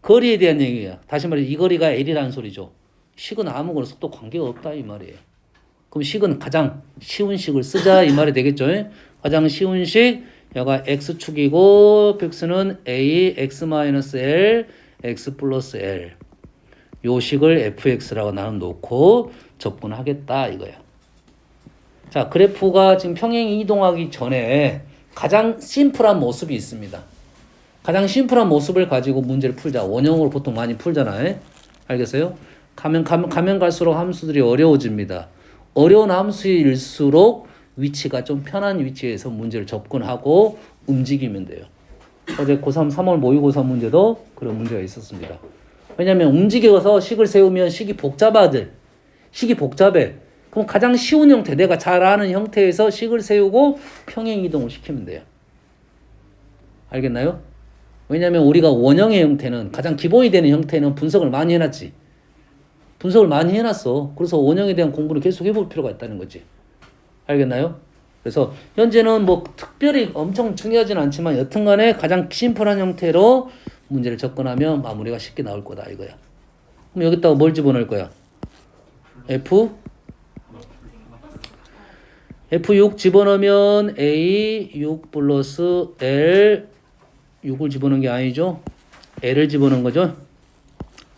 [SPEAKER 1] 거리에 대한 얘기야. 다시 말해 이 거리가 L이라는 소리죠. 식은 아무거나 속도 관계가 없다 이 말이에요. 그럼 식은 가장 쉬운 식을 쓰자 이 말이 되겠죠. 가장 쉬운 식 여가 x축이고 x는 a x-l x 플러스 l 요 식을 fx라고 나는 놓고 접근하겠다 이거야. 자, 그래프가 지금 평행 이동하기 전에 가장 심플한 모습이 있습니다. 가장 심플한 모습을 가지고 문제를 풀자. 원형으로 보통 많이 풀잖아요. 알겠어요? 가면 갈수록 함수들이 어려워집니다. 어려운 함수일수록 위치가 좀 편한 위치에서 문제를 접근하고 움직이면 돼요. 어제 고3 3월 모의고사 문제도 그런 문제가 있었습니다. 왜냐하면 움직여서 식을 세우면 식이 복잡해. 그럼 가장 쉬운 형태, 내가 잘 아는 형태에서 식을 세우고 평행 이동을 시키면 돼요. 알겠나요? 왜냐하면 우리가 원형의 형태는 가장 기본이 되는 형태는 분석을 많이 해놨지. 분석을 많이 해놨어. 그래서 원형에 대한 공부를 계속 해볼 필요가 있다는 거지. 알겠나요? 그래서 현재는 뭐 특별히 엄청 중요하진 않지만 여튼간에 가장 심플한 형태로 문제를 접근하면 마무리가 쉽게 나올 거다 이거야. 그럼 여기다가 뭘 집어넣을 거야? F6 집어넣으면 A 6 플러스 L 6을 집어넣은 게 아니죠. L을 집어넣은 거죠.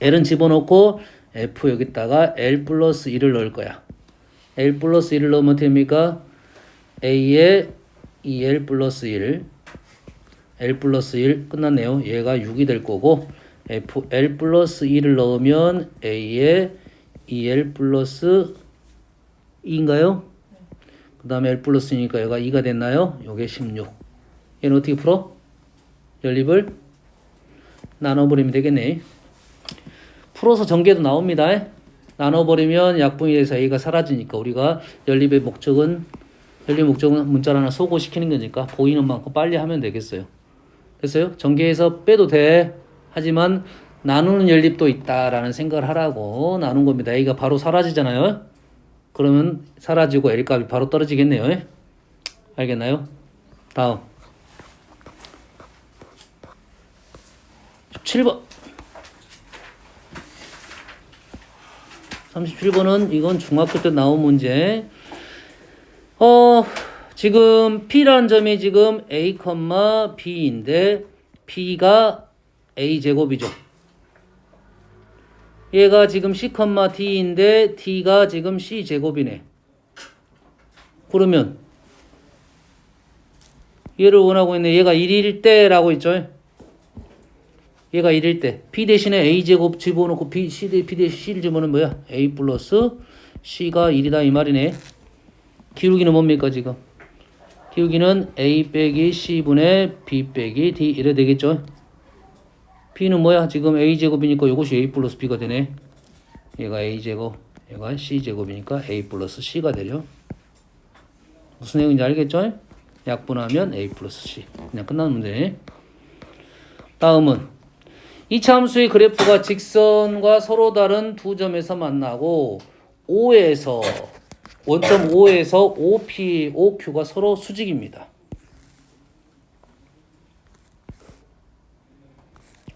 [SPEAKER 1] L은 집어넣고 F 여기다가 L 플러스 1을 넣을 거야. L 플러스 1을 넣으면 됩니까? A에 2L 플러스 1 L 플러스 1 끝났네요. 얘가 6이 될 거고 F L 플러스 1을 넣으면 A에 2L 플러스 2인가요? 그 다음에 L 플러스 2니까 얘가 2가 됐나요? 요게 16. 얘는 어떻게 풀어? 연립을 나눠버리면 되겠네. 풀어서 전개도 나옵니다. 나눠버리면 약분이 돼서 A가 사라지니까 우리가 연립 목적은 문자를 하나 소거시키는 거니까 보이는 만큼 빨리 하면 되겠어요. 됐어요? 전개해서 빼도 돼. 하지만 나누는 연립도 있다라는 생각을 하라고 나눈 겁니다. A가 바로 사라지잖아요. 그러면 사라지고 L 값이 바로 떨어지겠네요. 알겠나요? 다음 7번 37번은 이건 중학교 때 나온 문제. 지금 P라는 점이 지금 A, B인데 B가 A 제곱이죠. 얘가 지금 C, D인데 D가 지금 C 제곱이네. 그러면 얘를 원하고 있네. 얘가 1일 때라고 있죠. 얘가 1일 때 P 대신에 A 제곱 집어넣고 B 대신 C를 집어넣으면 뭐야? A 플러스 C가 1이다 이 말이네. 기울기는 뭡니까 지금? 기울기는 A 빼기 C분의 B 빼기 D 이래 되겠죠? B는 뭐야? 지금 A 제곱이니까 이것이 A 플러스 B가 되네. 얘가 A 제곱, 얘가 C 제곱이니까 A 플러스 C가 되죠. 무슨 내용인지 알겠죠? 약분하면 A 플러스 C. 그냥 끝나는 문제네. 다음은 이차 함수의 그래프가 직선과 서로 다른 두 점에서 만나고 원점 O에서 OP, OQ가 서로 수직입니다.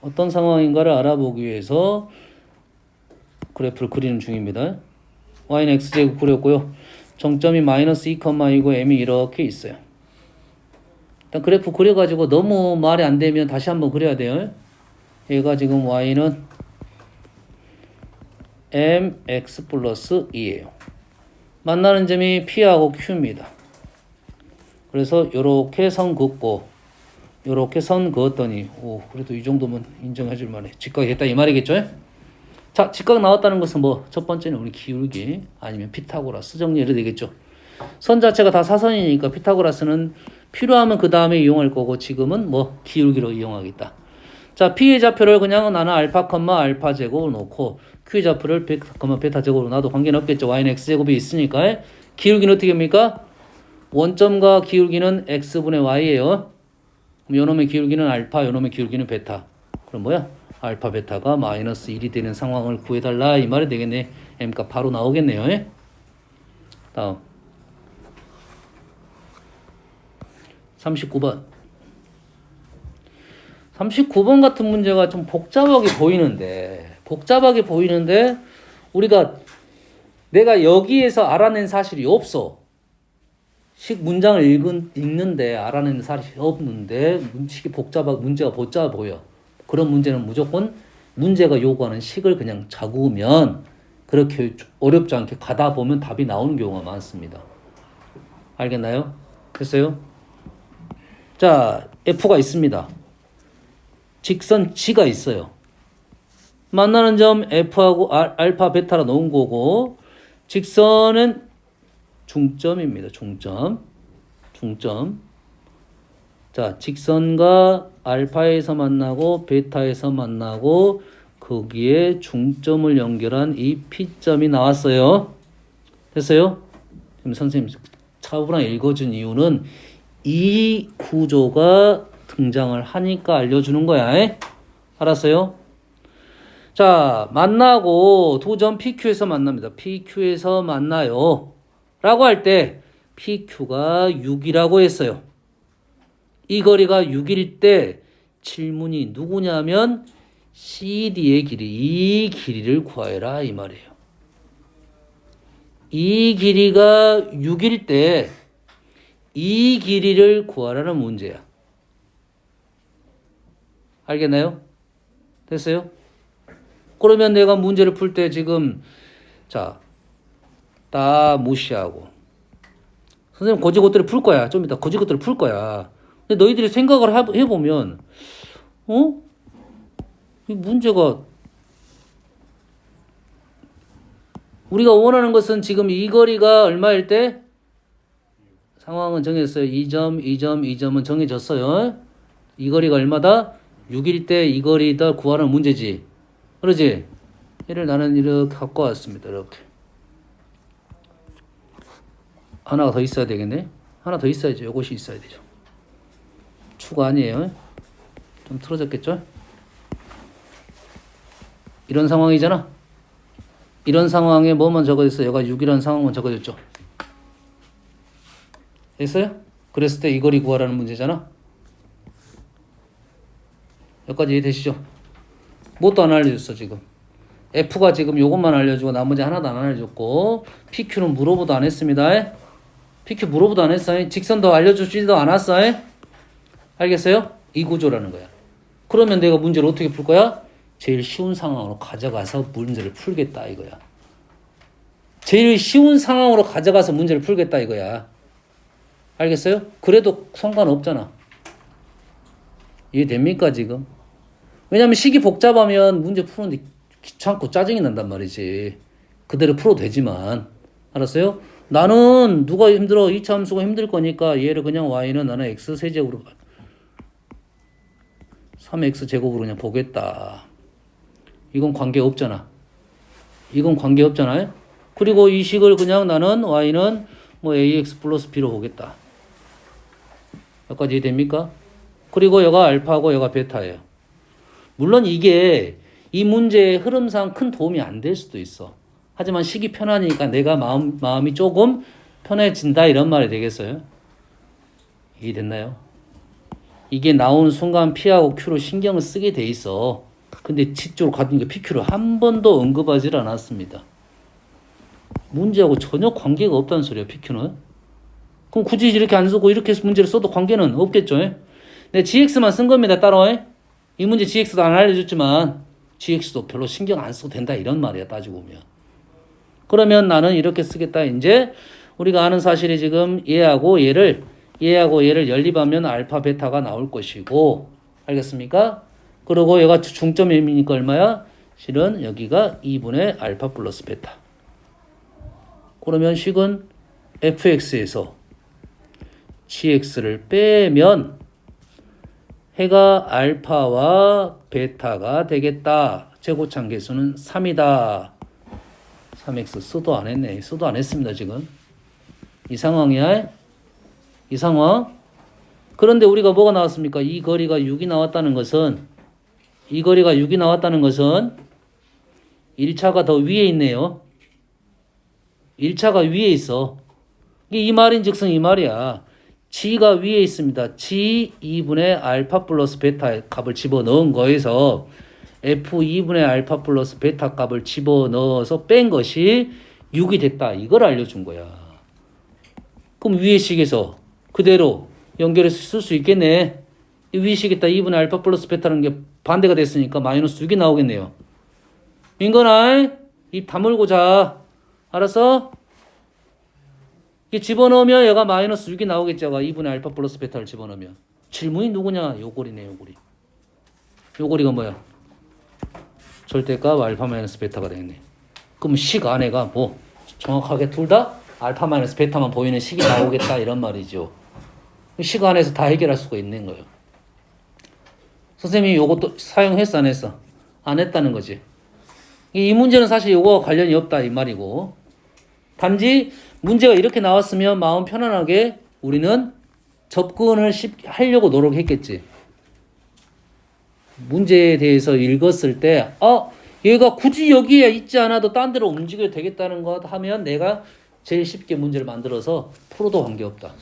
[SPEAKER 1] 어떤 상황인가를 알아보기 위해서 그래프를 그리는 중입니다. y는 x제곱 그렸고요. 정점이 마이너스 2,2고 m이 이렇게 있어요. 일단 그래프 그려가지고 너무 말이 안 되면 다시 한번 그려야 돼요. 얘가 지금 y는 mx 플러스 2예요. 만나는 점이 P하고 Q입니다. 그래서 요렇게 선 긋고 요렇게 선 그었더니 그래도 이 정도면 인정해 줄 만해. 직각이 됐다 이 말이겠죠? 자, 직각 나왔다는 것은 뭐 첫 번째는 우리 기울기 아니면 피타고라스 정리해도 되겠죠. 선 자체가 다 사선이니까 피타고라스는 필요하면 그 다음에 이용할 거고 지금은 뭐 기울기로 이용하겠다. 자, P의 좌표를 그냥 나는 알파, 알파 제곱을 놓고 Q의 좌표를 베타 제곱으로 놔도 관계는 없겠죠. y는 x제곱이 있으니까. 기울기는 어떻게 합니까? 원점과 기울기는 x분의 y예요. 그럼 요놈의 기울기는 알파, 요놈의 기울기는 베타. 그럼 뭐야? 알파 베타가 마이너스 1이 되는 상황을 구해달라 이 말이 되겠네. m값 바로 나오겠네요. 예? 다음 39번 39번 같은 문제가 좀 복잡하게 보이는데 우리가 내가 여기에서 알아낸 사실이 없어. 문장을 읽는데 알아내는 사실이 없는데 문제가 복잡해 보여. 그런 문제는 무조건 문제가 요구하는 식을 그냥 적으면 그렇게 어렵지 않게 가다 보면 답이 나오는 경우가 많습니다. 알겠나요? 됐어요? 자, F가 있습니다. 직선 G가 있어요. 만나는 점 F하고 알파, 베타라 놓은 거고 직선은 중점입니다. 중점. 자, 직선과 알파에서 만나고 베타에서 만나고 거기에 중점을 연결한 이 P점이 나왔어요. 됐어요? 그럼 선생님 차분하게 읽어준 이유는 이 구조가 등장을 하니까 알려주는 거야. 에? 알았어요? 자, 만나고 두 점 PQ에서 만납니다. PQ에서 만나요. 라고 할 때 PQ가 6이라고 했어요. 이 거리가 6일 때 질문이 누구냐면 CD의 길이, 이 길이를 구하여라 이 말이에요. 이 길이가 6일 때 이 길이를 구하라는 문제야. 알겠나요? 됐어요? 그러면 내가 문제를 풀 때 지금 자, 다 무시하고 선생님 거지 것들을 풀 거야. 좀 이따 거지 것들을 풀 거야. 근데 너희들이 생각을 해보면 이 문제가 우리가 원하는 것은 지금 이 거리가 얼마일 때 상황은 정했어요. 2점은 정해졌어요. 이 거리가 얼마다? 6일 때 이 거리다 구하는 문제지. 그러지? 얘를 나는 이렇게 갖고 왔습니다. 이렇게. 하나가 더 있어야 되겠네. 하나 더 있어야죠. 이것이 있어야 되죠. 추가 아니에요. 좀 틀어졌겠죠? 이런 상황이잖아. 이런 상황에 뭐만 적어졌어요? 얘가 6이라는 상황만 적어졌죠. 됐어요? 그랬을 때 이 거리 구하라는 문제잖아. 여기까지 이해되시죠? 뭣도 안 알려줬어 지금. F가 지금 요것만 알려주고 나머지 하나도 안 알려줬고 PQ는 물어보도 안 했습니다. PQ 물어보도 안 했어요. 직선도 알려주지도 않았어요. 알겠어요? 이 구조라는 거야. 그러면 내가 문제를 어떻게 풀 거야? 제일 쉬운 상황으로 가져가서 문제를 풀겠다 이거야. 제일 쉬운 상황으로 가져가서 문제를 풀겠다 이거야. 알겠어요? 그래도 상관없잖아. 이해됩니까 지금? 왜냐면 식이 복잡하면 문제 푸는데 귀찮고 짜증이 난단 말이지. 그대로 풀어도 되지만. 알았어요? 나는 누가 힘들어? 2차 함수가 힘들 거니까 얘를 그냥 y는 나는 x 세제곱으로 3x 제곱으로 그냥 보겠다. 이건 관계 없잖아. 이건 관계 없잖아요. 그리고 이 식을 그냥 나는 y는 뭐 ax 플러스 b로 보겠다. 여기까지 이해됩니까? 그리고 여가 알파고 여가 베타예요. 물론 이게 이 문제의 흐름상 큰 도움이 안 될 수도 있어. 하지만 식이 편하니까 내가 마음이 조금 편해진다 이런 말이 되겠어요? 이해됐나요? 이게 나오는 순간 P하고 Q로 신경을 쓰게 돼 있어. 근데 직접으로 가든가 PQ를 한 번도 언급하지 않았습니다. 문제하고 전혀 관계가 없다는 소리야, PQ는. 그럼 굳이 이렇게 안 쓰고 이렇게 문제를 써도 관계는 없겠죠? 네, GX만 쓴 겁니다, 따로. 이 문제 GX도 안 알려줬지만 GX도 별로 신경 안 써도 된다 이런 말이야, 따지고 보면. 그러면 나는 이렇게 쓰겠다. 이제 우리가 아는 사실이 지금 얘하고 얘를 연립하면 알파 베타가 나올 것이고, 알겠습니까? 그리고 얘가 중점이니까 얼마야? 실은 여기가 2분의 알파 플러스 베타. 그러면 식은 fx에서 gx를 빼면 해가 알파와 베타가 되겠다. 제곱창 개수는 3이다. 3x 쓰도 안 했네. 쓰도 안 했습니다, 지금. 이 상황이야. 이 상황. 그런데 우리가 뭐가 나왔습니까? 이 거리가 6이 나왔다는 것은 이 거리가 6이 나왔다는 것은 1차가 더 위에 있네요. 1차가 위에 있어. 이 말인즉슨 이 말이야. g가 위에 있습니다. g 2분의 알파 플러스 베타 값을 집어넣은 거에서 f 2분의 알파 플러스 베타 값을 집어넣어서 뺀 것이 6이 됐다. 이걸 알려준 거야. 그럼 위의 식에서 그대로 연결해서 쓸 수 있겠네. 이 위의 식에다 2분의 알파 플러스 베타라는 게 반대가 됐으니까 마이너스 6이 나오겠네요. 민건아, 입 다물고 자. 알았어? 이게 집어넣으면 얘가 마이너스 6이 나오겠죠. 2분의 알파 플러스 베타를 집어넣으면. 질문이 누구냐? 요거리네, 요거리. 요거리가 뭐야? 절대값 알파 마이너스 베타가 되겠네. 그럼 식 안에가 뭐 정확하게 둘 다 알파 마이너스 베타만 보이는 식이 나오겠다 이런 말이죠. 식 안에서 다 해결할 수가 있는 거예요. 선생님이 요것도 사용했어 안 했어? 안 했다는 거지. 이 문제는 사실 요거와 관련이 없다 이 말이고, 단지 문제가 이렇게 나왔으면 마음 편안하게 우리는 접근을 하려고 노력했겠지. 문제에 대해서 읽었을 때 얘가 굳이 여기에 있지 않아도 딴 데로 움직여도 되겠다는 것 하면 내가 제일 쉽게 문제를 만들어서 풀어도 관계없다.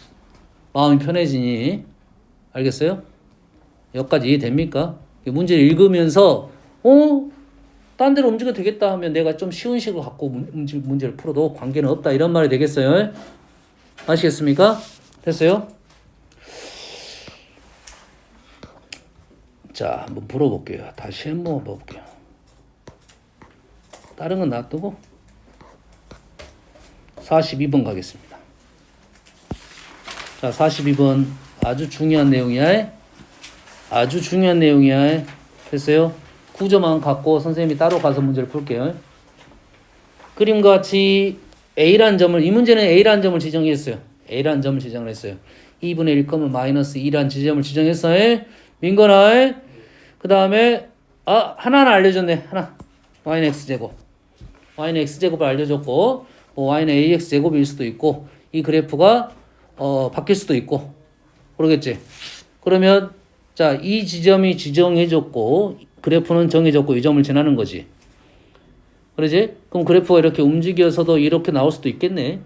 [SPEAKER 1] 마음이 편해지니. 알겠어요? 여기까지 이해됩니까? 문제를 읽으면서 딴 데로 움직여도 되겠다 하면 내가 좀 쉬운 식으로 갖고 문제를 풀어도 관계는 없다 이런 말이 되겠어요? 아시겠습니까? 됐어요? 자, 한번 물어볼게요. 다시 한번 볼게요. 다른 건 놔두고 42번 가겠습니다. 자, 42번 아주 중요한 내용이야. 아주 중요한 내용이야. 됐어요? 구조만 갖고 선생님이 따로 가서 문제를 풀게요. 그림과 같이 A라는 점을, 이 문제는 A라는 점을 지정했어요. A라는 점을 지정을 했어요. 2분의 1, 마이너스 2라는 지점을 지정했어요. 민건아. 그 다음에 하나는 알려줬네. 하나. y는 x제곱. y는 x제곱을 알려줬고, y는 ax제곱일 수도 있고, 이 그래프가 바뀔 수도 있고 그러겠지. 그러면 자, 이 지점이 지정해졌고 그래프는 정해졌고 이 점을 지나는 거지. 그러지? 그럼 그래프가 이렇게 움직여서도 이렇게 나올 수도 있겠네.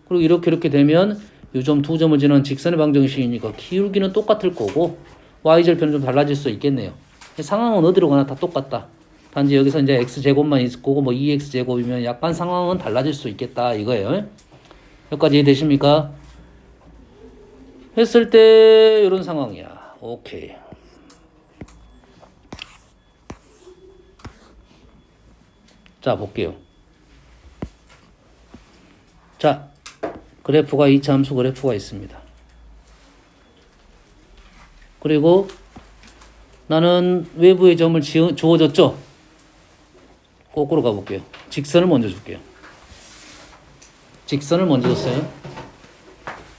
[SPEAKER 1] 그리고 이렇게 되면 이 점 두 점을 지나는 직선의 방정식이니까 기울기는 똑같을 거고 y절편은 좀 달라질 수 있겠네요. 상황은 어디로 가나 다 똑같다. 단지 여기서 이제 x제곱만 있을 거고 2x제곱이면 약간 상황은 달라질 수 있겠다 이거예요. 여기까지 이해되십니까? 했을 때 이런 상황이야. 오케이. 자, 볼게요. 자, 그래프가 이차함수 그래프가 있습니다. 그리고 나는 외부의 점을 주어졌죠? 거꾸로 가볼게요. 직선을 먼저 줄게요. 직선을 먼저 줬어요.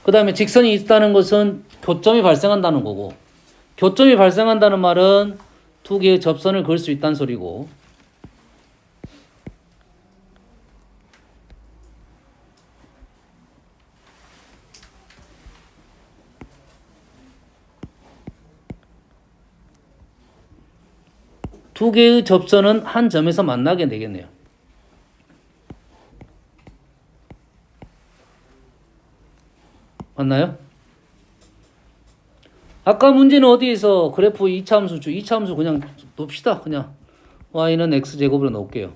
[SPEAKER 1] 그 다음에 직선이 있다는 것은 교점이 발생한다는 거고, 교점이 발생한다는 말은 두 개의 접선을 그을 수 있다는 소리고, 두 개의 접선은 한 점에서 만나게 되겠네요. 맞나요? 아까 문제는 어디에서 그래프 2차함수 2차함수 그냥 놓읍시다. 그냥 y는 x제곱으로 놓을게요.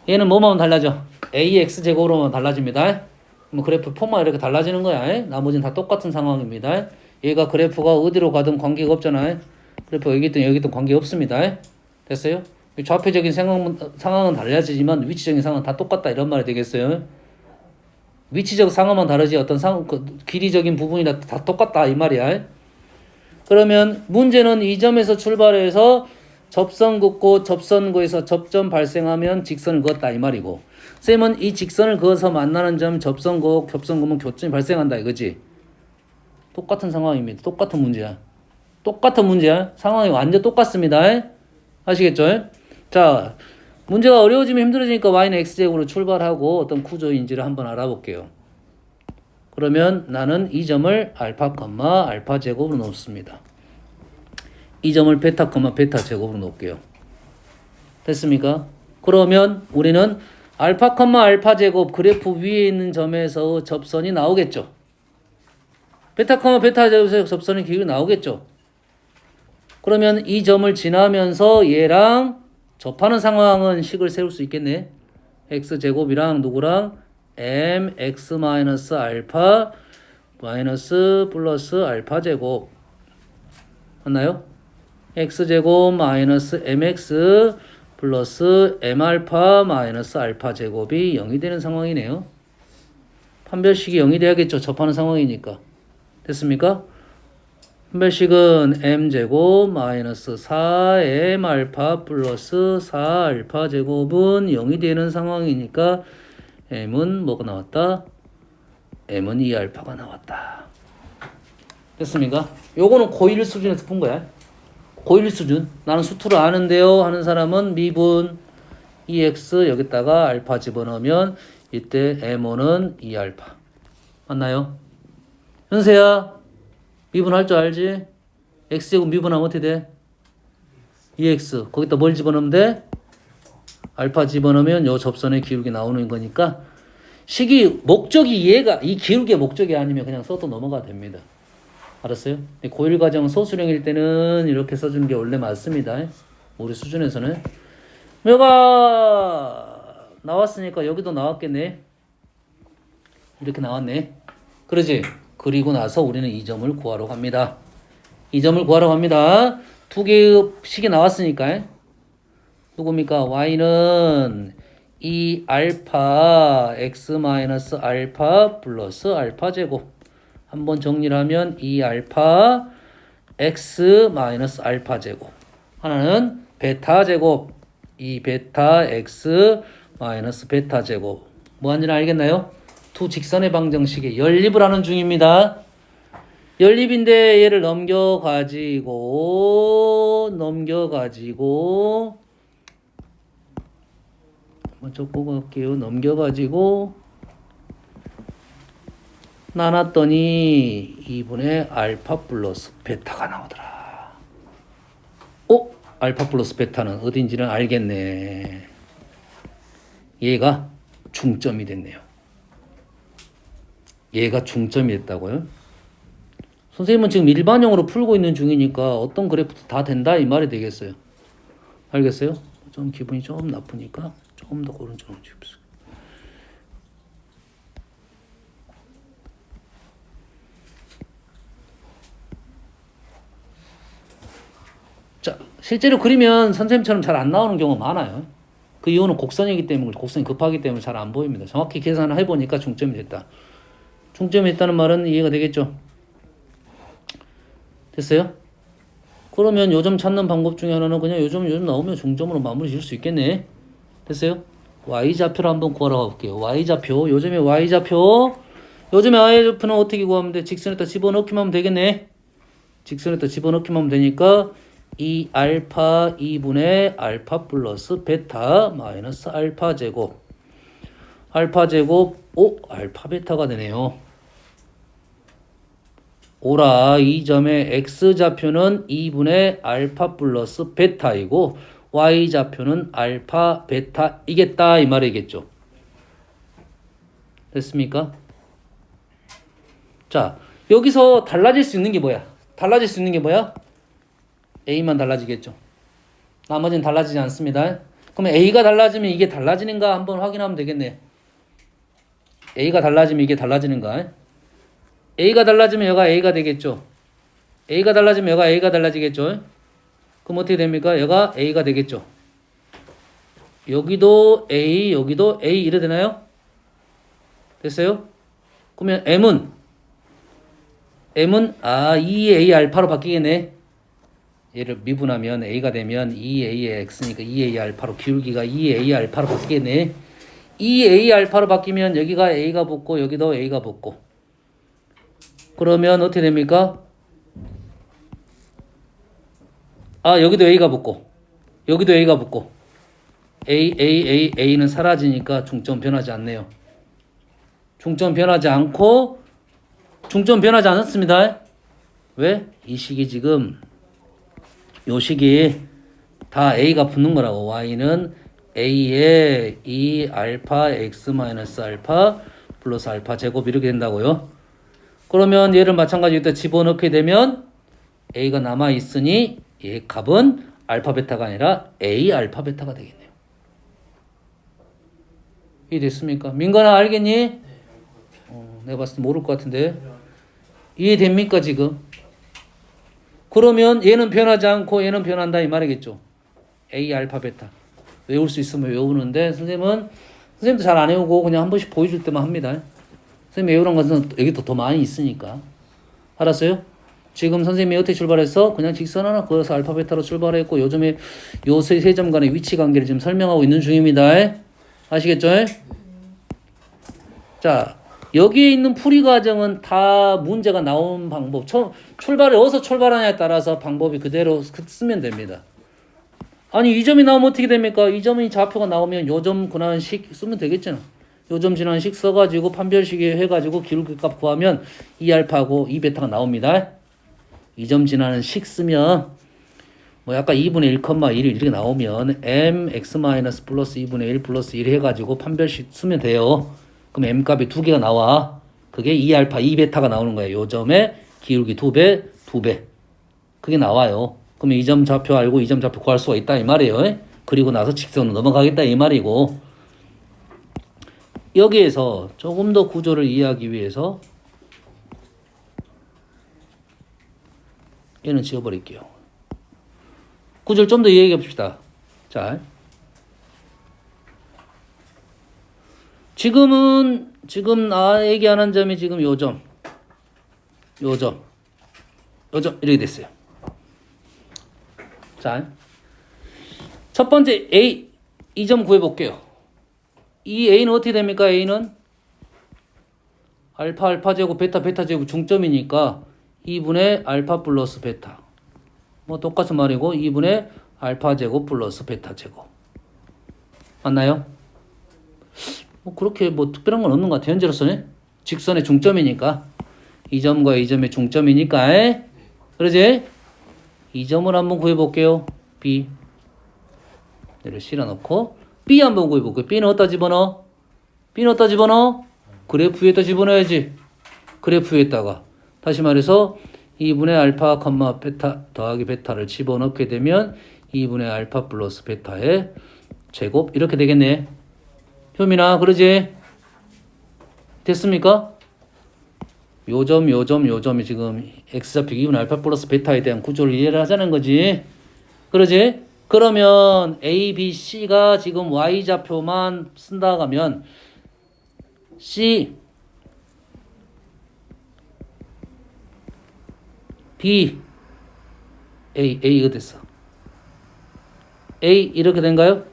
[SPEAKER 1] 얘는 뭐만 달라져? ax제곱으로만 달라집니다. 뭐 그래프 폼만 이렇게 달라지는 거야. 나머지는 다 똑같은 상황입니다. 얘가 그래프가 어디로 가든 관계가 없잖아요. 그래프 여기든 관계 없습니다. 됐어요? 좌표적인 상황은 달라지지만 위치적인 상황은 다 똑같다 이런 말이 되겠어요. 위치적 상황만 다르지 어떤 길이적인 부분이나 다 똑같다 이 말이야. 그러면 문제는 이 점에서 출발해서 접선 긋고 접선 그에서 접점 발생하면 직선을 그었다 이 말이고, 쌤은 이 직선을 그어서 만나는 점 접선 그고 겹선 그으면 교점이 발생한다 이거지. 똑같은 상황입니다. 똑같은 문제야. 똑같은 문제야. 상황이 완전 똑같습니다. 아시겠죠? 자, 문제가 어려워지면 힘들어지니까 y는 x제곱으로 출발하고 어떤 구조인지를 한번 알아볼게요. 그러면 나는 이 점을 알파 제곱으로 놓습니다. 이 점을 베타, 베타 제곱으로 놓을게요. 됐습니까? 그러면 우리는 알파, 알파 제곱 그래프 위에 있는 점에서 접선이 나오겠죠. 베타, 베타 제곱에서 접선의 기울이 나오겠죠. 그러면 이 점을 지나면서 얘랑 접하는 상황은 식을 세울 수 있겠네. x제곱이랑 누구랑 mx 마이너스 알파 마이너스 플러스 알파 제곱 맞나요? x제곱 마이너스 mx 플러스 m알파 마이너스 알파 제곱이 0이 되는 상황이네요. 판별식이 0이 돼야겠죠. 접하는 상황이니까. 됐습니까? 판별식은 m제곱 마이너스 4m알파 플러스 4알파 제곱은 0이 되는 상황이니까 m은 뭐가 나왔다? m은 2알파가 나왔다. 됐습니까? 요거는 고1 수준에서 푼 거야. 고1 수준. 나는 수투를 아는데요 하는 사람은 미분 2x 여기다가 알파 집어넣으면 이때 m5는 2알파. 맞나요? 현세야 미분할 줄 알지? x제곱 미분하면 어떻게 돼? 2x. 거기다 뭘 집어넣으면 돼? 알파 집어넣으면 요 접선의 기울기 나오는 거니까 식이 목적이 얘가 이 기울기의 목적이 아니면 그냥 써도 넘어가 됩니다. 알았어요? 고1 과정 소수령일 때는 이렇게 써주는 게 원래 맞습니다. 우리 수준에서는. 여가 나왔으니까 여기도 나왔겠네. 이렇게 나왔네. 그러지? 그리고 나서 우리는 이 점을 구하러 갑니다. 이 점을 구하러 갑니다. 두 개의 식이 나왔으니까. 누굽니까? y는 2 알파 x 마이너스 알파 플러스 알파 제곱. 한번 정리를 하면 2 알파 x 마이너스 알파 제곱. 하나는 베타 제곱. 2 베타 x 마이너스 베타 제곱. 뭐 하는지는 알겠나요? 두 직선의 방정식에 연립을 하는 중입니다. 연립인데 얘를 넘겨가지고 한번 적고 갈게요. 넘겨가지고 나눴더니 2분의 알파 플러스 베타가 나오더라. 알파 플러스 베타는 어딘지는 알겠네. 얘가 중점이 됐네요. 얘가 중점이 됐다고요? 선생님은 지금 일반형으로 풀고 있는 중이니까 어떤 그래프도 다 된다 이 말이 되겠어요. 알겠어요? 좀 기분이 좀 나쁘니까 조금 더 오른쪽으로 줍시다. 자, 실제로 그리면 선생님처럼 잘 안 나오는 경우가 많아요. 그 이유는 곡선이기 때문에, 곡선이 급하기 때문에 잘 안 보입니다. 정확히 계산을 해보니까 중점이 됐다. 중점이 됐다는 말은 이해가 되겠죠? 됐어요? 그러면 요점 찾는 방법 중에 하나는 그냥 요점 나오면 중점으로 마무리 지을 수 있겠네. 됐어요? y좌표를 한번 구하러 가볼게요. y좌표, 요점의 y좌표는 어떻게 구하면 돼? 직선에다 집어넣기만 하면 되겠네. 직선에다 집어넣기만 하면 되니까 2 알파 2분의 알파 플러스 베타 마이너스 알파 제곱. 알파 제곱, 알파 베타가 되네요. 오라, 이 점의 x좌표는 2분의 알파 플러스 베타이고 y좌표는 알파 베타이겠다 이 말이겠죠. 됐습니까? 자, 여기서 달라질 수 있는 게 뭐야? a만 달라지겠죠. 나머지는 달라지지 않습니다. 그러면 a가 달라지면 이게 달라지는가 한번 확인하면 되겠네. a가 달라지면 이게 달라지는가? a가 달라지면 여가 a가 되겠죠. a가 달라지면 여가 a가 달라지겠죠. 그럼 어떻게 됩니까? 여가 a가 되겠죠. 여기도 a, 여기도 a 이래 되나요? 됐어요? 그러면 m은 2a 알파로 바뀌겠네. 얘를 미분하면 a가 되면 2a의 x니까 2a 알파로 기울기가 2a 알파로 바뀌겠네. 2a 알파로 바뀌면 여기가 a가 붙고 여기도 a가 붙고 그러면 어떻게 됩니까? 여기도 a가 붙고 여기도 a가 붙고 a는 사라지니까 중점 변하지 않네요. 중점 변하지 않았습니다. 왜? 이 식이 지금 요 식이 다 A가 붙는 거라고. Y는 A에 2 알파 X 마이너스 알파 플러스 알파 제곱 이렇게 된다고요. 그러면 얘를 마찬가지로 여기다 집어넣게 되면 A가 남아있으니 얘 값은 알파 베타가 아니라 A 알파 베타가 되겠네요. 이해됐습니까? 민건아 알겠니?
[SPEAKER 2] 네, 알것 같아요.
[SPEAKER 1] 내가 봤을 때 모를 것 같은데. 이해됩니까 지금? 그러면 얘는 변하지 않고 얘는 변한다 이 말이겠죠. A 알파 베타. 외울 수 있으면 외우는데 선생님도 잘 안 외우고 그냥 한 번씩 보여줄 때만 합니다. 선생님 외우는 것은 여기 더 많이 있으니까. 알았어요? 지금 선생님이 어떻게 출발해서 그냥 직선 하나 그어서 알파 베타로 출발했고 요즘에 요 세 점 간의 위치 관계를 지금 설명하고 있는 중입니다. 아시겠죠? 자, 여기에 있는 풀이 과정은 다 문제가 나온 방법. 출발을 어디서 출발하냐에 따라서 방법이 그대로 쓰면 됩니다. 아니, 이 점이 나오면 어떻게 됩니까? 이 점이 좌표가 나오면 요 점 근한 식 쓰면 되겠잖아. 요 점 지난 식 써가지고 판별식 해가지고 기울기 값 구하면 2알파하고 2베타가 나옵니다. 이 점 지나는 식 쓰면 뭐 약간 2분의 1, 1 이렇게 나오면 mx 마이너스 플러스 2분의 1 플러스 1 해가지고 판별식 쓰면 돼요. 그럼 m 값이 두 개가 나와. 그게 2알파, 2베타가 나오는 거예요. 요 점에 기울기 2배, 2배. 그게 나와요. 그러면 이 점 좌표 알고 이 점 좌표 구할 수가 있다 이 말이에요. 그리고 나서 직선으로 넘어가겠다 이 말이고. 여기에서 조금 더 구조를 이해하기 위해서 얘는 지워버릴게요. 구조를 좀 더 이해해 봅시다. 자, 지금 나 얘기하는 점이 지금 요 점 이렇게 됐어요. 자, 첫 번째 A 이 점 구해볼게요. 이 A는 어떻게 됩니까? A는 알파 제곱 베타 제곱 중점이니까 2분의 알파 플러스 베타. 뭐 똑같은 말이고 2분의 알파 제곱 플러스 베타 제곱. 맞나요? 뭐 그렇게 뭐 특별한 건 없는 것 같아요. 현재로서는 직선의 중점이니까 이 점과 이 점의 중점이니까 그러지? 이 점을 한번 구해볼게요. B 얘를 실어놓고 B 한번 구해볼게요. B는 어디다 집어넣어? B는 어디다 집어넣어? 그래프 위에다 집어넣어야지. 그래프 위에다가 다시 말해서 2분의 알파, 베타 더하기 베타를 집어넣게 되면 2분의 알파 플러스 베타의 제곱 이렇게 되겠네. 효민아 그러지? 됐습니까? 요점이 지금 x좌표 2분의 알파 플러스 베타에 대한 구조를 이해를 하자는 거지. 그러지? 그러면 A, B, C가 지금 y좌표만 쓴다 하면 C B A가 됐어. A 이렇게 된가요?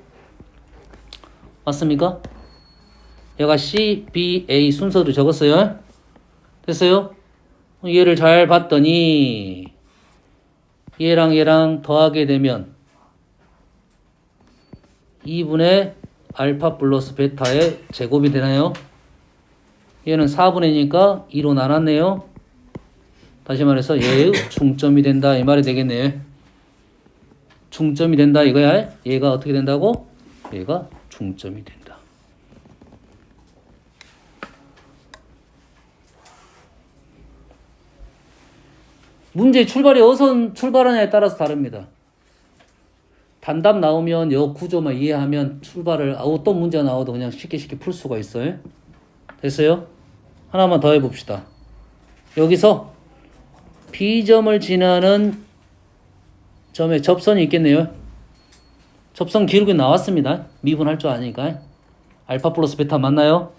[SPEAKER 1] 맞습니까? 얘가 C, B, A 순서로 적었어요. 됐어요? 얘를 잘 봤더니 얘랑 더하게 되면 2분의 알파 플러스 베타의 제곱이 되나요? 얘는 4분의니까 2로 나눴네요. 다시 말해서 얘의 중점이 된다 이 말이 되겠네. 중점이 된다 이거야. 얘가 어떻게 된다고? 얘가 중점이 된다. 문제의 출발이 어디서 출발하냐에 따라서 다릅니다. 단답 나오면 여 구조만 이해하면 출발을 어떤 문제가 나와도 그냥 쉽게 풀 수가 있어요. 됐어요? 하나만 더 해봅시다. 여기서 B점을 지나는 점에 접선이 있겠네요. 접선 기울기 나왔습니다. 미분할 줄 아니까. 알파 플러스 베타 맞나요?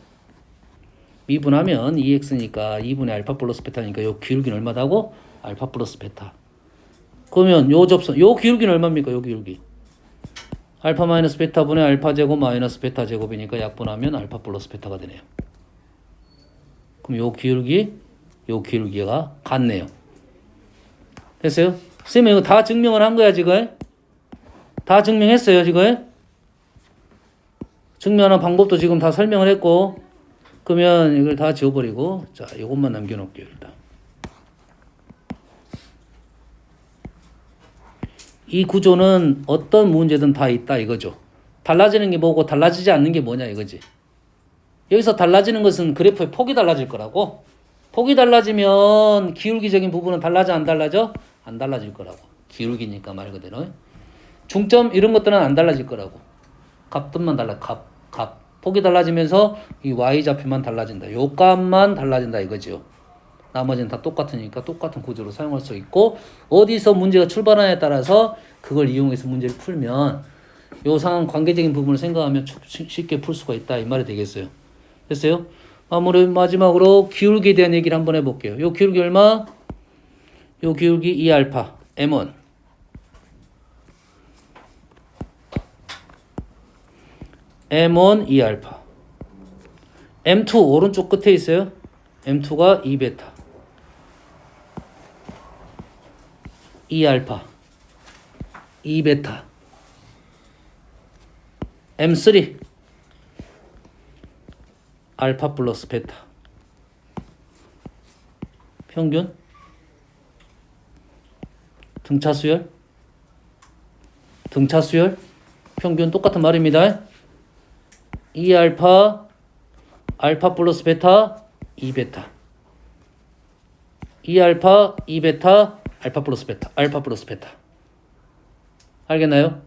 [SPEAKER 1] 미분하면 2x니까 2분의 알파 플러스 베타니까 요 기울기는 얼마다고? 알파 플러스 베타. 그러면 요 접선, 요 기울기는 얼마입니까? 요 기울기. 알파 마이너스 베타 분의 알파 제곱 마이너스 베타 제곱이니까 약분하면 알파 플러스 베타가 되네요. 그럼 요 기울기가 같네요. 됐어요? 쌤이 이거 다 증명을 한 거야, 지금? 다 증명했어요, 지금? 증명하는 방법도 지금 다 설명을 했고, 그러면 이걸 다 지워버리고, 자, 이것만 남겨놓을게요, 일단. 이 구조는 어떤 문제든 다 있다 이거죠. 달라지는 게 뭐고 달라지지 않는 게 뭐냐 이거지. 여기서 달라지는 것은 그래프의 폭이 달라질 거라고. 폭이 달라지면 기울기적인 부분은 달라져 안 달라져? 안 달라질 거라고. 기울기니까 말 그대로. 중점 이런 것들은 안 달라질 거라고. 값들만 달라. 값. 폭이 달라지면서 이 y좌표만 달라진다. 요 값만 달라진다 이거죠. 나머지는 다 똑같으니까 똑같은 구조로 사용할 수 있고 어디서 문제가 출발하냐에 따라서 그걸 이용해서 문제를 풀면 요 상황 관계적인 부분을 생각하면 쉽게 풀 수가 있다 이 말이 되겠어요. 됐어요? 마지막으로 기울기에 대한 얘기를 한번 해볼게요. 요 기울기 얼마? 요 기울기 2알파 M1 M1 2알파 M2 오른쪽 끝에 있어요. M2가 2베타 2알파 2베타 M3 알파 플러스 베타 평균 등차 수열 평균 똑같은 말입니다. 2알파 알파 플러스 베타 2베타 2알파 2베타 알파 플러스 베타 알겠나요?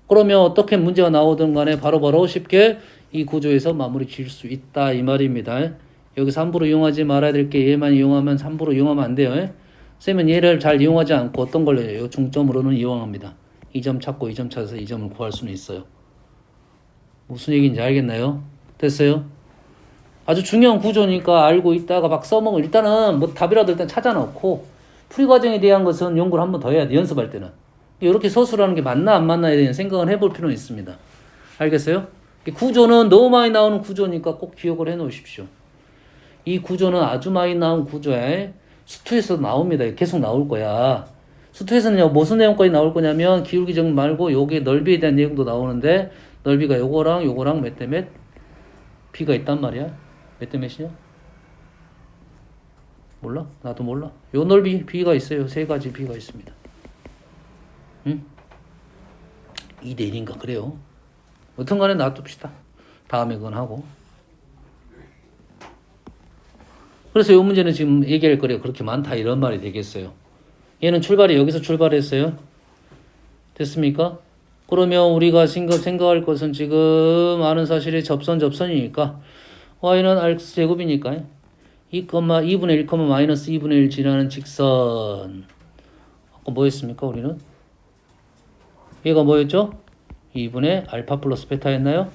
[SPEAKER 1] 그러면 어떻게 문제가 나오든 간에 바로바로 쉽게 이 구조에서 마무리 지을 수 있다 이 말입니다. 여기서 함부로 이용하지 말아야 될 게 얘만 이용하면 함부로 이용하면 안 돼요. 쌤은 얘를 잘 이용하지 않고 어떤 걸 해요? 중점으로는 이용합니다. 이 점 찾고 이 점 찾아서 이 점을 구할 수는 있어요. 무슨 얘기인지 알겠나요? 됐어요? 아주 중요한 구조니까 알고 있다가 막 써먹으면 일단은 뭐 답이라도 일단 찾아놓고 풀이 과정에 대한 것은 연구를 한 번 더 해야 돼. 연습할 때는. 이렇게 서술하는 게 맞나 안 맞나에 대한 생각을 해볼 필요는 있습니다. 알겠어요? 이 구조는 너무 많이 나오는 구조니까 꼭 기억을 해 놓으십시오. 이 구조는 아주 많이 나온 구조에 수투에서 나옵니다. 계속 나올 거야. 수투에서는 무슨 내용까지 나올 거냐면 기울기 정 말고 여기에 넓이에 대한 내용도 나오는데 넓이가 요거랑 몇 대 몇? B가 있단 말이야. 몇 대 몇이냐? 몰라? 나도 몰라. 요 넓이 B가 있어요. 세 가지 B가 있습니다. 응? 2대 1인가 그래요. 어떤 간에 놔둡시다. 다음에 그건 하고. 그래서 이 문제는 지금 얘기할 거리가 그렇게 많다 이런 말이 되겠어요. 얘는 출발이 여기서 출발했어요. 됐습니까? 그러면 우리가 생각할 것은 지금 아는 사실이 접선이니까 y는 x 제곱이니까 2분의 1, 마이너스 2분의 1 지나는 직선. 아까 뭐 했습니까 우리는? 얘가 뭐였죠? 2분의 알파 플러스 베타였나요?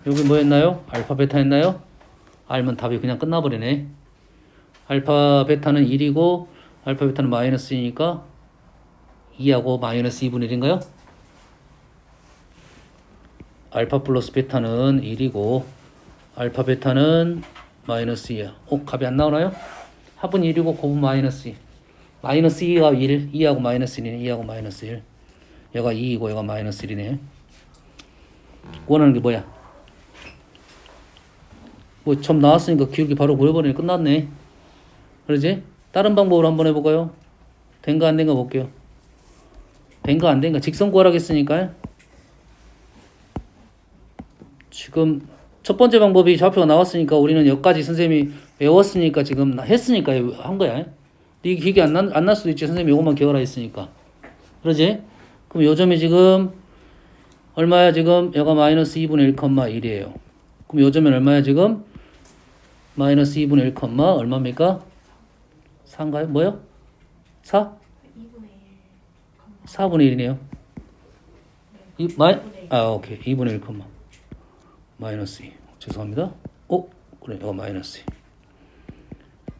[SPEAKER 1] 여기 뭐였나요? 알파 베타였나요? 알면 답이 그냥 끝나버리네. 알파 베타는 1이고 알파 베타는 마이너스 2니까 2하고 마이너스 2분의 1인가요? 알파 플러스 베타는 1이고 알파 베타는 마이너스 2야. 값이 안 나오나요? 합은 1이고 곱은 마이너스 2. 마이너스 2가 1, 2하고 마이너스 1이네. 2하고 마이너스 1. 얘가 2이고 얘가 마이너스 1이네. 원하는 게 뭐야? 뭐 점 나왔으니까 기울기 바로 구해버리니 끝났네. 그러지? 다른 방법으로 한번 해볼까요? 된가 안 된가 볼게요. 된가 안 된가? 직선 구하라고 했으니까 지금 첫 번째 방법이 좌표가 나왔으니까 우리는 여기까지 선생님이 외웠으니까 지금 했으니까 한 거야. 네 기억이 안 날 수도 있지. 선생님이 이것만 기억하라 했으니까. 그러지? 그럼 요 점이 지금 얼마야 지금? 얘가 마이너스 2분의 1, 1이에요. 그럼 요 점은 얼마야 지금? 마이너스 2분의 1, 얼마입니까? 4인가요? 뭐요? 4? 4분의 1이네요. 오케이. 2분의 1, 마이너스 2. 죄송합니다. 그래. 이거 마이너스 2.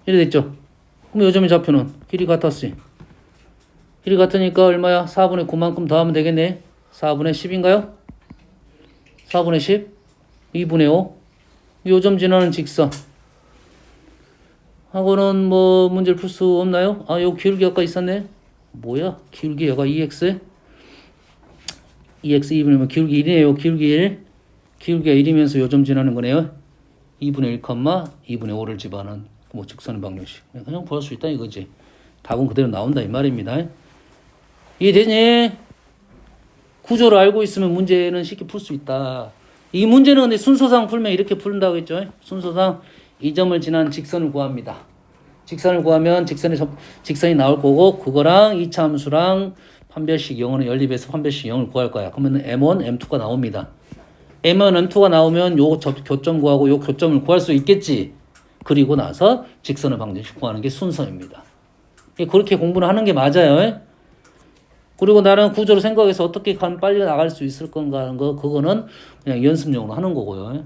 [SPEAKER 1] 이래 됐죠? 그럼 요 점의 좌표는 길이 같았지. 길이 같으니까 얼마야? 4분의 9만큼 더하면 되겠네. 4분의 10인가요? 4분의 10? 2분의 5? 요 점 지나는 직선. 하고는 뭐 문제를 풀 수 없나요? 요 기울기 아까 있었네. 뭐야? 기울기 얘가 2x 2분이면 기울기 1이네요. 기울기 1. 기울기가 1이면서 요 점 지나는 거네요. 2분의 1, 2분의 5를 집어넣은 뭐 직선의 방정식. 그냥 구할 수 있다 이거지. 답은 그대로 나온다 이 말입니다. 이해되니? 구조를 알고 있으면 문제는 쉽게 풀 수 있다. 이 문제는 근데 순서상 풀면 이렇게 풀린다고 했죠. 순서상 이 점을 지난 직선을 구합니다. 직선을 구하면 직선이 나올 거고 그거랑 이차 함수랑 판별식 영어는 연립해서 판별식 0을 구할 거야. 그러면 M1, M2가 나옵니다. M1, M2가 나오면 요 교점 구하고 요 교점을 구할 수 있겠지. 그리고 나서 직선을 방정식 구하는 게 순서입니다. 그렇게 공부를 하는 게 맞아요. 그리고 나는 구조를 생각해서 어떻게 가면 빨리 나갈 수 있을 건가 하는 거 그거는 그냥 연습용으로 하는 거고요.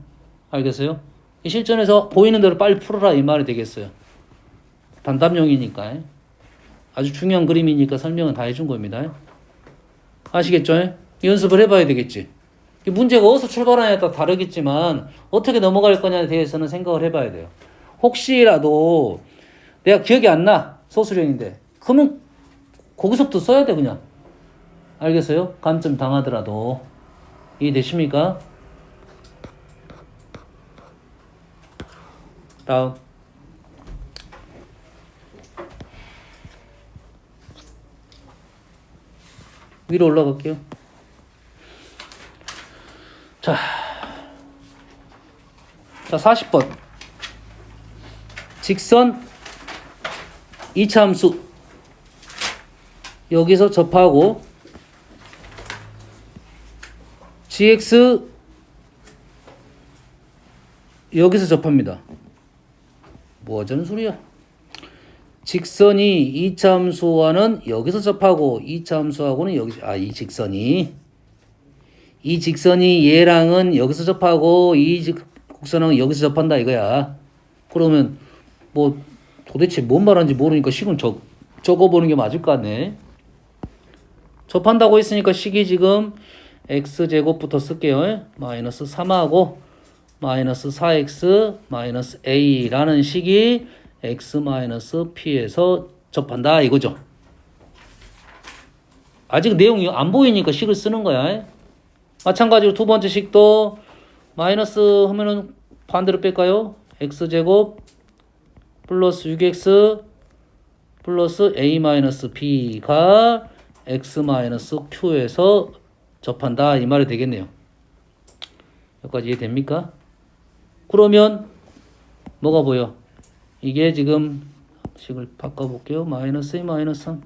[SPEAKER 1] 알겠어요? 실전에서 보이는 대로 빨리 풀어라 이 말이 되겠어요. 단답용이니까 아주 중요한 그림이니까 설명은 다 해준 겁니다. 아시겠죠? 연습을 해봐야 되겠지. 문제가 어디서 출발하냐에 따라 다르겠지만 어떻게 넘어갈 거냐에 대해서는 생각을 해봐야 돼요. 혹시라도 내가 기억이 안 나 소수령인데 그러면 거기서부터 써야 돼 그냥. 알겠어요? 감점 당하더라도. 이해되십니까? 다음. 위로 올라갈게요. 자, 40번. 직선 2차 함수. 여기서 접하고 gx 여기서 접합니다. 뭐 하자는 소리야? 직선이 2차 함수와는 여기서 접하고 2차 함수하고는 여기서 이 직선이 얘랑은 여기서 접하고 이 곡선하고 여기서 접한다 이거야. 그러면 뭐 도대체 뭔 말하는지 모르니까 식은 적어보는 게 맞을 것 같네. 접한다고 했으니까 식이 지금 x제곱부터 쓸게요. 마이너스 3하고 마이너스 4x 마이너스 a라는 식이 x 마이너스 p에서 접한다 이거죠. 아직 내용이 안 보이니까 식을 쓰는 거야. 마찬가지로 두 번째 식도 마이너스 하면은 반대로 뺄까요? x제곱 플러스 6x 플러스 a 마이너스 b가 x 마이너스 q에서 접한다 이 말이 되겠네요. 여기까지 이해됩니까? 그러면 뭐가 보여? 이게 지금 식을 바꿔볼게요. 마이너스 2 마이너스 3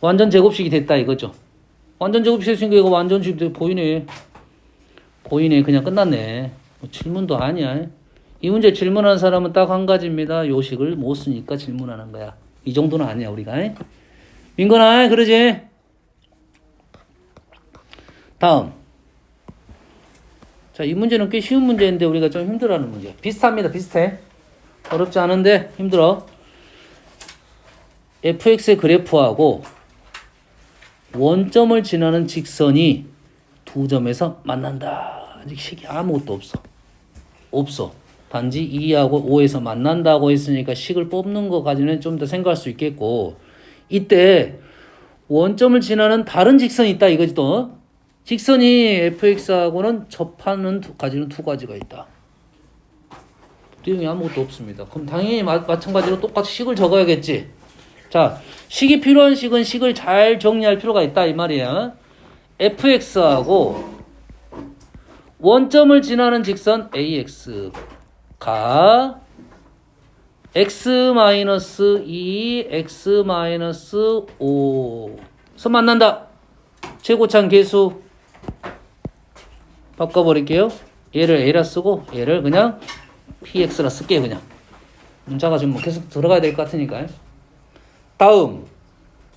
[SPEAKER 1] 완전 제곱식이 됐다 이거죠. 완전 제곱식 됐으니까 이거 완전식 보이네. 그냥 끝났네. 뭐 질문도 아니야. 이 문제 질문하는 사람은 딱 한 가지입니다. 요 식을 못 쓰니까 질문하는 거야. 이 정도는 아니야 우리가. 민건아 그러지? 다음. 자, 이 문제는 꽤 쉬운 문제인데 우리가 좀 힘들어하는 문제. 비슷합니다. 비슷해. 어렵지 않은데 힘들어. fx의 그래프하고 원점을 지나는 직선이 두 점에서 만난다. 아직 식이 아무것도 없어. 단지 2하고 5에서 만난다고 했으니까 식을 뽑는 것까지는 좀 더 생각할 수 있겠고 이때 원점을 지나는 다른 직선이 있다 이거지 또. 직선이 fx하고는 접하는 두 가지가 있다. 내용이 아무것도 없습니다. 그럼 당연히 마찬가지로 똑같이 식을 적어야겠지. 자, 식이 필요한 식은 식을 잘 정리할 필요가 있다 이 말이야. fx하고 원점을 지나는 직선 ax가 x-2, x-5서 만난다. 최고차는 계수 바꿔버릴게요. 얘를 a라 쓰고 얘를 그냥 px라 쓸게요. 그냥 문자가 좀 계속 들어가야 될 것 같으니까. 다음.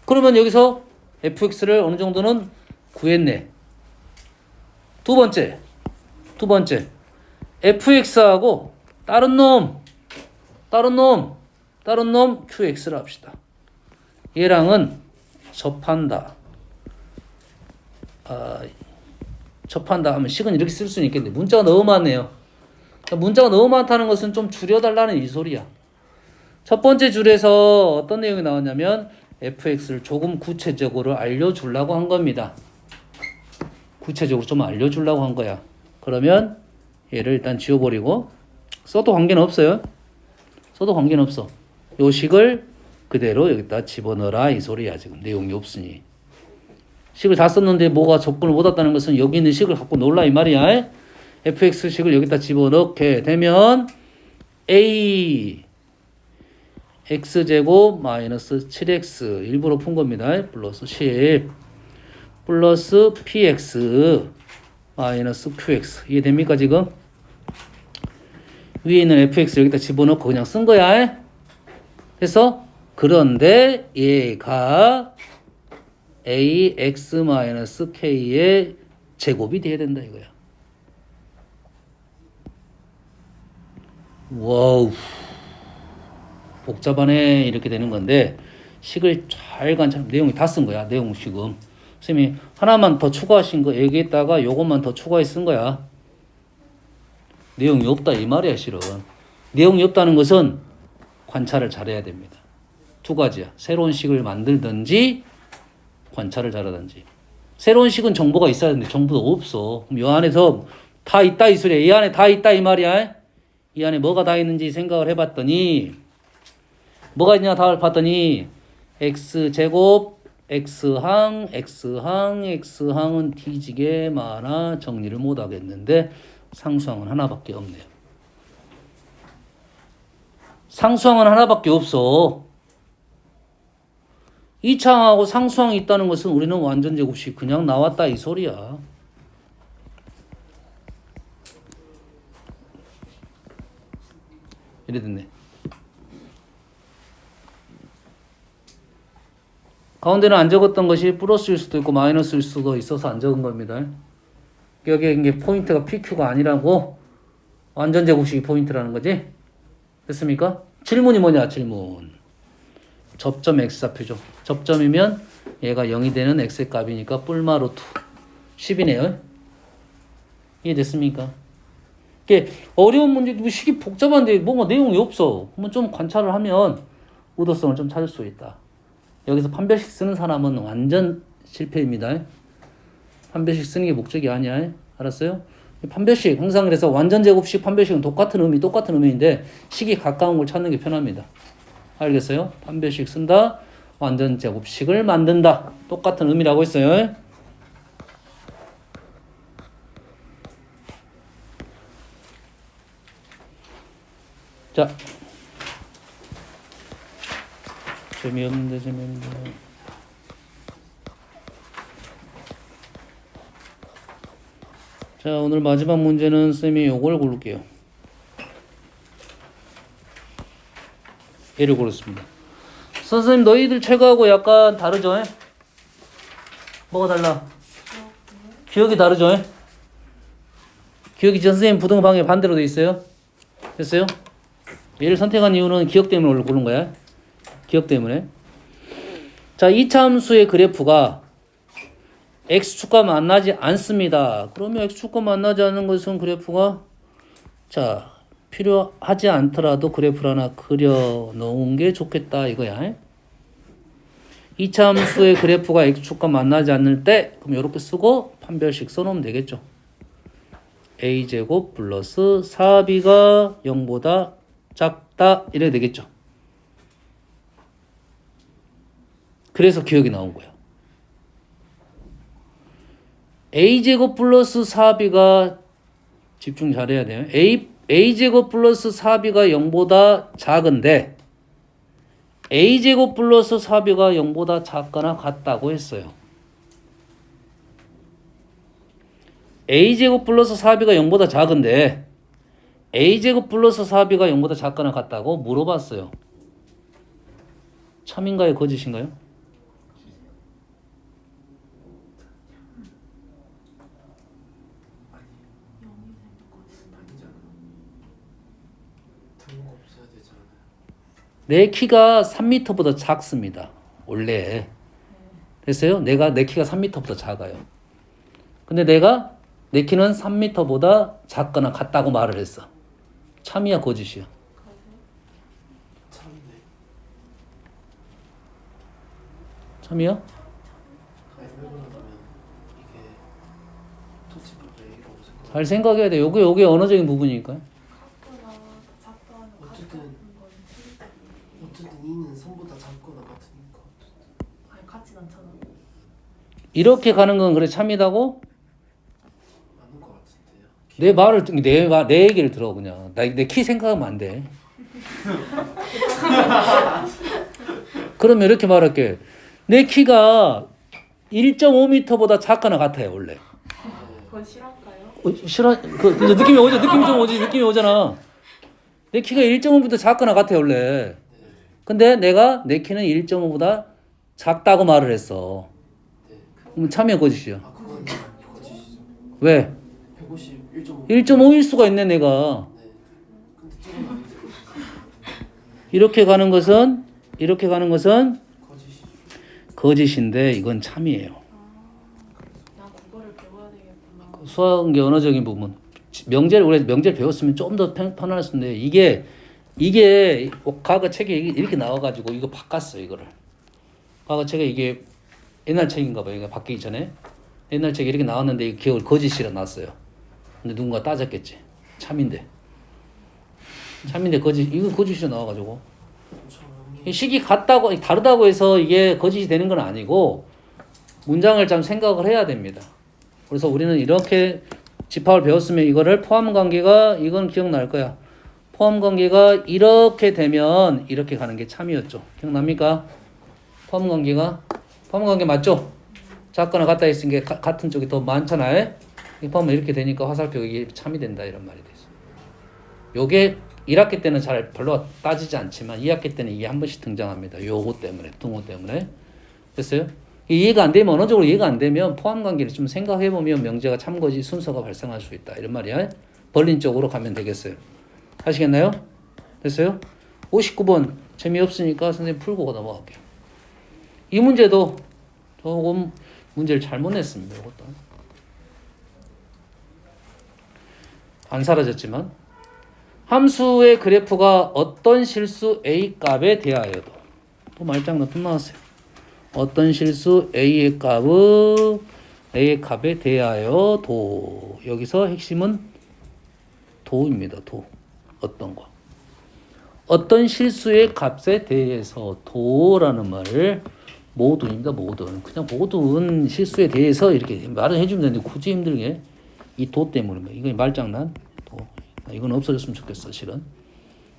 [SPEAKER 1] 그러면 여기서 fx를 어느 정도는 구했네. 두 번째 fx하고 다른 놈 qx를 합시다. 얘랑은 접한다. 접한다 하면 식은 이렇게 쓸 수는 있겠는데 문자가 너무 많네요. 문자가 너무 많다는 것은 좀 줄여달라는 이 소리야. 첫 번째 줄에서 어떤 내용이 나왔냐면 fx를 조금 구체적으로 알려주려고 한 겁니다. 구체적으로 좀 알려주려고 한 거야. 그러면 얘를 일단 지워버리고 써도 관계는 없어요. 써도 관계는 없어. 요 식을 그대로 여기다 집어넣어라 이 소리야. 지금 내용이 없으니. 식을 다 썼는데 뭐가 조건을 못 왔다는 것은 여기 있는 식을 갖고 놀라 이 말이야. fx식을 여기다 집어넣게 되면 a x제곱 마이너스 7x 일부러 푼 겁니다. 플러스 10 플러스 px 마이너스 qx 이해됩니까 지금? 위에 있는 fx 여기다 집어넣고 그냥 쓴 거야. 그래서 그런데 얘가 ax-k의 제곱이 돼야 된다 이거야. 와우 복잡하네 이렇게 되는 건데 식을 잘 관찰 내용이 다 쓴 거야. 내용 지금 선생님이 하나만 더 추가하신 거 얘기했다가 요것만 더 추가해 쓴 거야. 내용이 없다 이 말이야 실은. 내용이 없다는 것은 관찰을 잘해야 됩니다. 두 가지야. 새로운 식을 만들든지 관찰을 잘하든지. 새로운 식은 정보가 있어야 되는데 정보가 없어. 그럼 이 안에서 다 있다 이 소리야. 이 안에 다 있다 이 말이야. 이 안에 뭐가 다 있는지 생각을 해봤더니 뭐가 있냐 다 봤더니 x제곱 x항 x항은 뒤지게 많아 정리를 못 하겠는데 상수항은 하나밖에 없네요. 상수항은 하나밖에 없어. 2차항하고 상수항이 있다는 것은 우리는 완전 제곱식 그냥 나왔다 이 소리야. 이래 됐네. 가운데는 안 적었던 것이 플러스일 수도 있고 마이너스일 수도 있어서 안 적은 겁니다. 여기에 이게 포인트가 PQ가 아니라고 완전 제곱식이 포인트라는 거지. 됐습니까? 질문이 뭐냐 질문. 접점 x좌표죠. 접점이면 얘가 0이 되는 x의 값이니까 뿔마 루트 10이네요. 이해됐습니까? 이게 어려운 문제, 식이 복잡한데 뭔가 내용이 없어. 그러면 좀 관찰을 하면 의도성을 좀 찾을 수 있다. 여기서 판별식 쓰는 사람은 완전 실패입니다. 판별식 쓰는 게 목적이 아니야. 알았어요? 판별식 항상 그래서 완전 제곱식 판별식은 똑같은 의미인데 식이 가까운 걸 찾는 게 편합니다. 알겠어요? 판별식 쓴다. 완전 제곱식을 만든다. 똑같은 의미라고 했어요. 자, 재미없는데. 자, 오늘 마지막 문제는 쌤이 요걸 고를게요. 얘를 고르습니다. 선생님 너희들 최고하고 약간 다르죠? 뭐가 달라? 기억이 다르죠? 기억이 전 선생님 부등방에 반대로 돼 있어요. 됐어요? 얘를 선택한 이유는 기억 때문에 고른 거야. 기억 때문에. 자, 이차 함수의 그래프가 x축과 만나지 않습니다. 그러면 x축과 만나지 않는 것은 그래프가 자 필요하지 않더라도 그래프를 하나 그려 놓은 게 좋겠다 이거야. 이차 함수의 그래프가 x축과 만나지 않을 때 그럼 이렇게 쓰고 판별식 써놓으면 되겠죠. a제곱 플러스 4b가 0보다 작다 이래야 되겠죠. 그래서 기억이 나온 거야. a제곱 플러스 4b가 집중 잘해야 돼요. a제곱 플러스 4b가 0보다 작은데 a제곱 플러스 4b가 0보다 작거나 같다고 했어요. a제곱 플러스 4b가 0보다 작은데 a제곱 플러스 4b가 0보다 작거나 같다고 물어봤어요. 참인가요? 거짓인가요? 내 키가 3m보다 작습니다. 원래. 됐어요? 내 키가 3m보다 작아요. 근데 내 키는 3m보다 작거나 같다고 말을 했어. 참이야 거짓이야? 참이야? 잘 생각해야 돼. 요게 언어적인 부분이니까요. 이렇게 가는 건 그래 참이다고?
[SPEAKER 2] 맞는 것 같은데요.
[SPEAKER 1] 내 말을 내 얘기를 들어 그냥. 내 키 생각하면 안 돼. 그러면 이렇게 말할게. 내 키가 1.5m보다 작거나 같아요 원래.
[SPEAKER 3] 그건 실화일까요?
[SPEAKER 1] 싫어? 이제 느낌이 오죠. 느낌이 오잖아. 내 키가 1.5보다 작거나 같아 원래. 근데 내가 내 키는 1.5보다 작다고 말을 했어.
[SPEAKER 2] 네.
[SPEAKER 1] 그럼 참여 거짓이야.
[SPEAKER 2] 아 그건 거짓이죠.
[SPEAKER 1] 왜?
[SPEAKER 2] 151.5.
[SPEAKER 1] 1.5일 수가 있네 내가.
[SPEAKER 2] 네. 근데 조금 아닌데.
[SPEAKER 1] 이렇게 가는 것은
[SPEAKER 2] 거짓이죠.
[SPEAKER 1] 거짓인데 이건 참이에요.
[SPEAKER 3] 나 국어를 배워야 되겠구나.
[SPEAKER 1] 수학의 언어적인 부분. 우리 명제를 배웠으면 좀 더 편안할 텐데 이게 과거 책에 이렇게 나와가지고 이거 바꿨어 이거를. 과거 책에 이게 옛날 책인가 봐요. 이거 바뀌기 전에 옛날 책에 이렇게 나왔는데 이 기억을 거짓이라 놨어요. 근데 누군가 따졌겠지. 참인데 거짓 이거 거짓이라 나와가지고 이 식이 같다고 다르다고 해서 이게 거짓이 되는 건 아니고 문장을 좀 생각을 해야 됩니다. 그래서 우리는 이렇게 집합을 배웠으면 이거를 포함관계가 이건 기억날 거야. 포함관계가 이렇게 되면 이렇게 가는 게 참이었죠. 기억납니까? 포함관계 맞죠? 작거나 같다 했으니까 같은 쪽이 더 많잖아요. 이 포함은 이렇게 되니까 화살표 이게 참이 된다 이런 말이 됐어. 요게 1학기 때는 잘 별로 따지지 않지만 2학기 때는 이게 한 번씩 등장합니다. 요거 때문에 등호 때문에 됐어요? 이해가 안 되면 어느 쪽으로 이해가 안 되면 포함관계를 좀 생각해 보면 명제가 참거지 순서가 발생할 수 있다 이런 말이야. 벌린 쪽으로 가면 되겠어요. 하시겠나요? 됐어요? 59번 재미없으니까 선생님 풀고 넘어갈게요. 이 문제도 조금 문제를 잘못 냈습니다. 이것도 안 사라졌지만 함수의 그래프가 어떤 실수 a 값에 대하여도 또 말장 높임 나왔어요. 어떤 실수 a의 값에 대하여도 여기서 핵심은 도입니다. 도 어떤 거 어떤 실수의 값에 대해서 도라는 말을 모든입니다. 모든 그냥 모든 실수에 대해서 이렇게 말을 해주면 되는데 굳이 힘들게 이 도 때문에 이거 말장난 도 이건 없어졌으면 좋겠어 실은.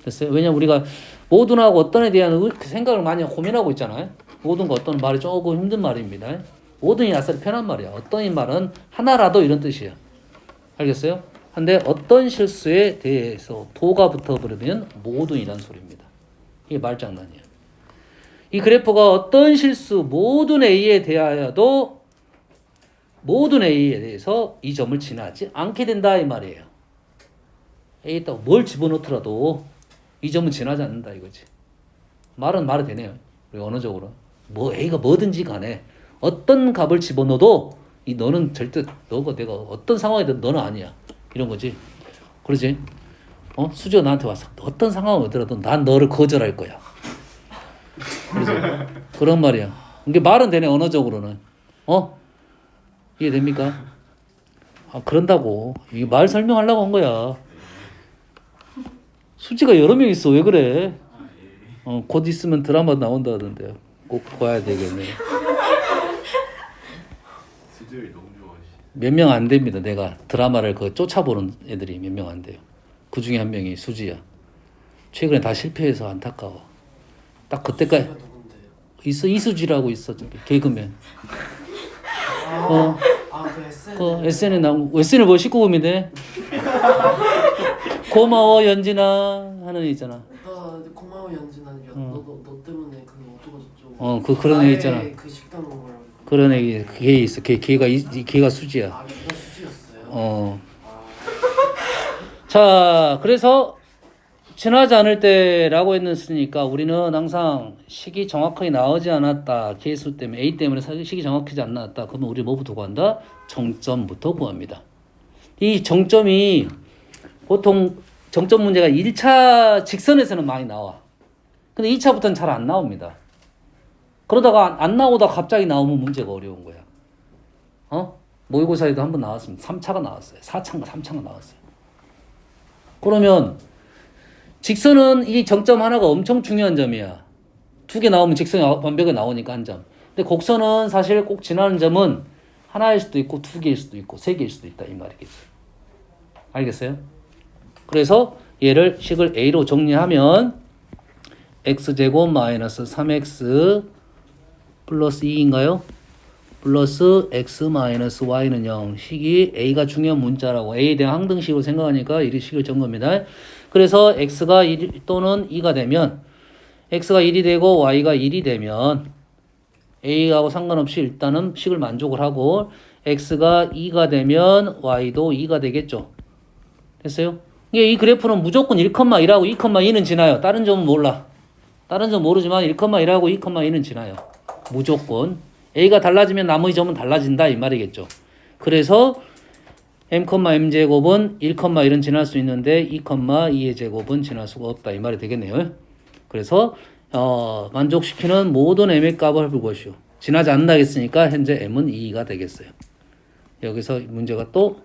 [SPEAKER 1] 됐어요? 왜냐면 우리가 모든하고 어떤에 대한 그 생각을 많이 고민하고 있잖아요. 모든과 어떤 말이 조금 힘든 말입니다. 모든이 아싸리 편한 말이야. 어떤이 말은 하나라도 이런 뜻이야. 알겠어요? 근데 어떤 실수에 대해서 도가 붙어버리면 모든이란 소리입니다. 이게 말장난이야. 이 그래프가 어떤 실수 모든 A에 대하여도 모든 A에 대해서 이 점을 지나지 않게 된다 이 말이에요. A에다가 뭘 집어넣더라도 이 점은 지나지 않는다 이거지. 말은 말이 되네요. 우리 언어적으로. 뭐 A가 뭐든지 간에 어떤 값을 집어넣어도 이 너는 절대 너가 내가 어떤 상황이든 너는 아니야. 이런 거지. 그러지? 수지가 나한테 와서 어떤 상황이 오더라도 난 너를 거절할 거야. 그래서 그런 말이야. 이게 말은 되네 언어적으로는. 이해됩니까? 그런다고 이 말 설명하려고 한 거야. 수지가 여러 명 있어. 왜 그래? 곧 있으면 드라마 나온다던데 꼭 봐야 되겠네.
[SPEAKER 4] 수지를 너무 좋아하시.
[SPEAKER 1] 몇 명 안 됩니다. 내가 드라마를 쫓아보는 애들이 몇 명 안 돼요. 그 중에 한 명이 수지야. 최근에 다 실패해서 안타까워. 딱 그때까지
[SPEAKER 2] 수지가 누군데요?
[SPEAKER 1] 있어 이수지라고 있어 저기 개그맨.
[SPEAKER 2] 그 SN.
[SPEAKER 1] 그 SN에 나온 SN을 뭐 19금인데 고마워 연진아 하는 애 있잖아.
[SPEAKER 2] 고마워 연진아. 너 때문에 그 어쩌고 저쩌고.
[SPEAKER 1] 그런 애 있잖아.
[SPEAKER 2] 그 식당 온 거라고.
[SPEAKER 1] 그런 애 걔 있어. 걔가 수지야.
[SPEAKER 2] 걔가 수지였어요.
[SPEAKER 1] 어. 자, 그래서 지나지 않을 때라고 했으니까 우리는 항상 식이 정확하게 나오지 않았다. 계수 때문에 A 때문에 식이 정확하지 않았다. 그러면 우리 뭐부터 구한다? 정점부터 구합니다. 이 정점이 보통 정점 문제가 1차 직선에서는 많이 나와. 근데 2차부터는 잘 안 나옵니다. 그러다가 안 나오다 갑자기 나오면 문제가 어려운 거야. 모의고사에도 한번 나왔습니다. 3차가 나왔어요. 4차인가 3차가 나왔어요. 그러면 직선은 이 정점 하나가 엄청 중요한 점이야. 두 개 나오면 직선이 완벽하게 나오니까 한 점. 근데 곡선은 사실 꼭 지나는 점은 하나일 수도 있고 두 개일 수도 있고 세 개일 수도 있다 이 말이겠죠. 알겠어요? 그래서 얘를 식을 a로 정리하면 x제곱 마이너스 3x 플러스 2인가요? 플러스 x 마이너스 y는 0. 식이 a가 중요한 문자라고 a에 대한 항등식으로 생각하니까 이 식을 전 겁니다. 그래서 x가 1 또는 2가 되면 x가 1이 되고 y가 1이 되면 a하고 상관없이 일단은 식을 만족을 하고 x가 2가 되면 y도 2가 되겠죠. 됐어요? 이게 이 그래프는 무조건 1,1하고 2,2는 지나요. 다른 점은 몰라. 다른 점 모르지만 1,1하고 2,2는 지나요. 무조건. a가 달라지면 나머지 점은 달라진다 이 말이겠죠. 그래서 m,m제곱은 1,1은 지날 수 있는데 2,2의 제곱은 지날 수가 없다 이 말이 되겠네요. 그래서 만족시키는 모든 m의 값을 해보시오. 지나지 않는다 했으니까 현재 m은 2가 되겠어요. 여기서 문제가 또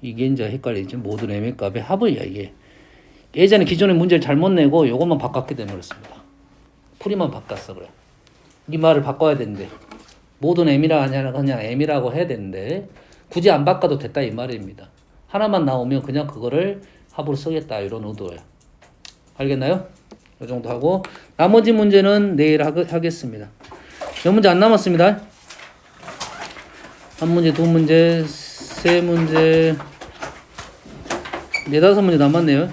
[SPEAKER 1] 이게 이제 헷갈리지. 모든 m의 값의 합이야 이게. 예전에 기존의 문제를 잘못 내고 이것만 바꿨기 때문에 그렇습니다. 풀이만 바꿨어 그래. 이 말을 바꿔야 되는데 모든 m이라 하냐 그냥 m이라고 해야 되는데 굳이 안 바꿔도 됐다 이 말입니다. 하나만 나오면 그냥 그거를 합으로 쓰겠다 이런 의도예요. 알겠나요? 이 정도 하고 나머지 문제는 내일 하겠습니다. 몇 문제 안 남았습니다. 한 문제, 두 문제, 세 문제, 네다섯 문제 남았네요.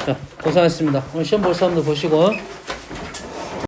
[SPEAKER 1] 자, 고생하셨습니다. 오늘 시험 볼 사람들 보시고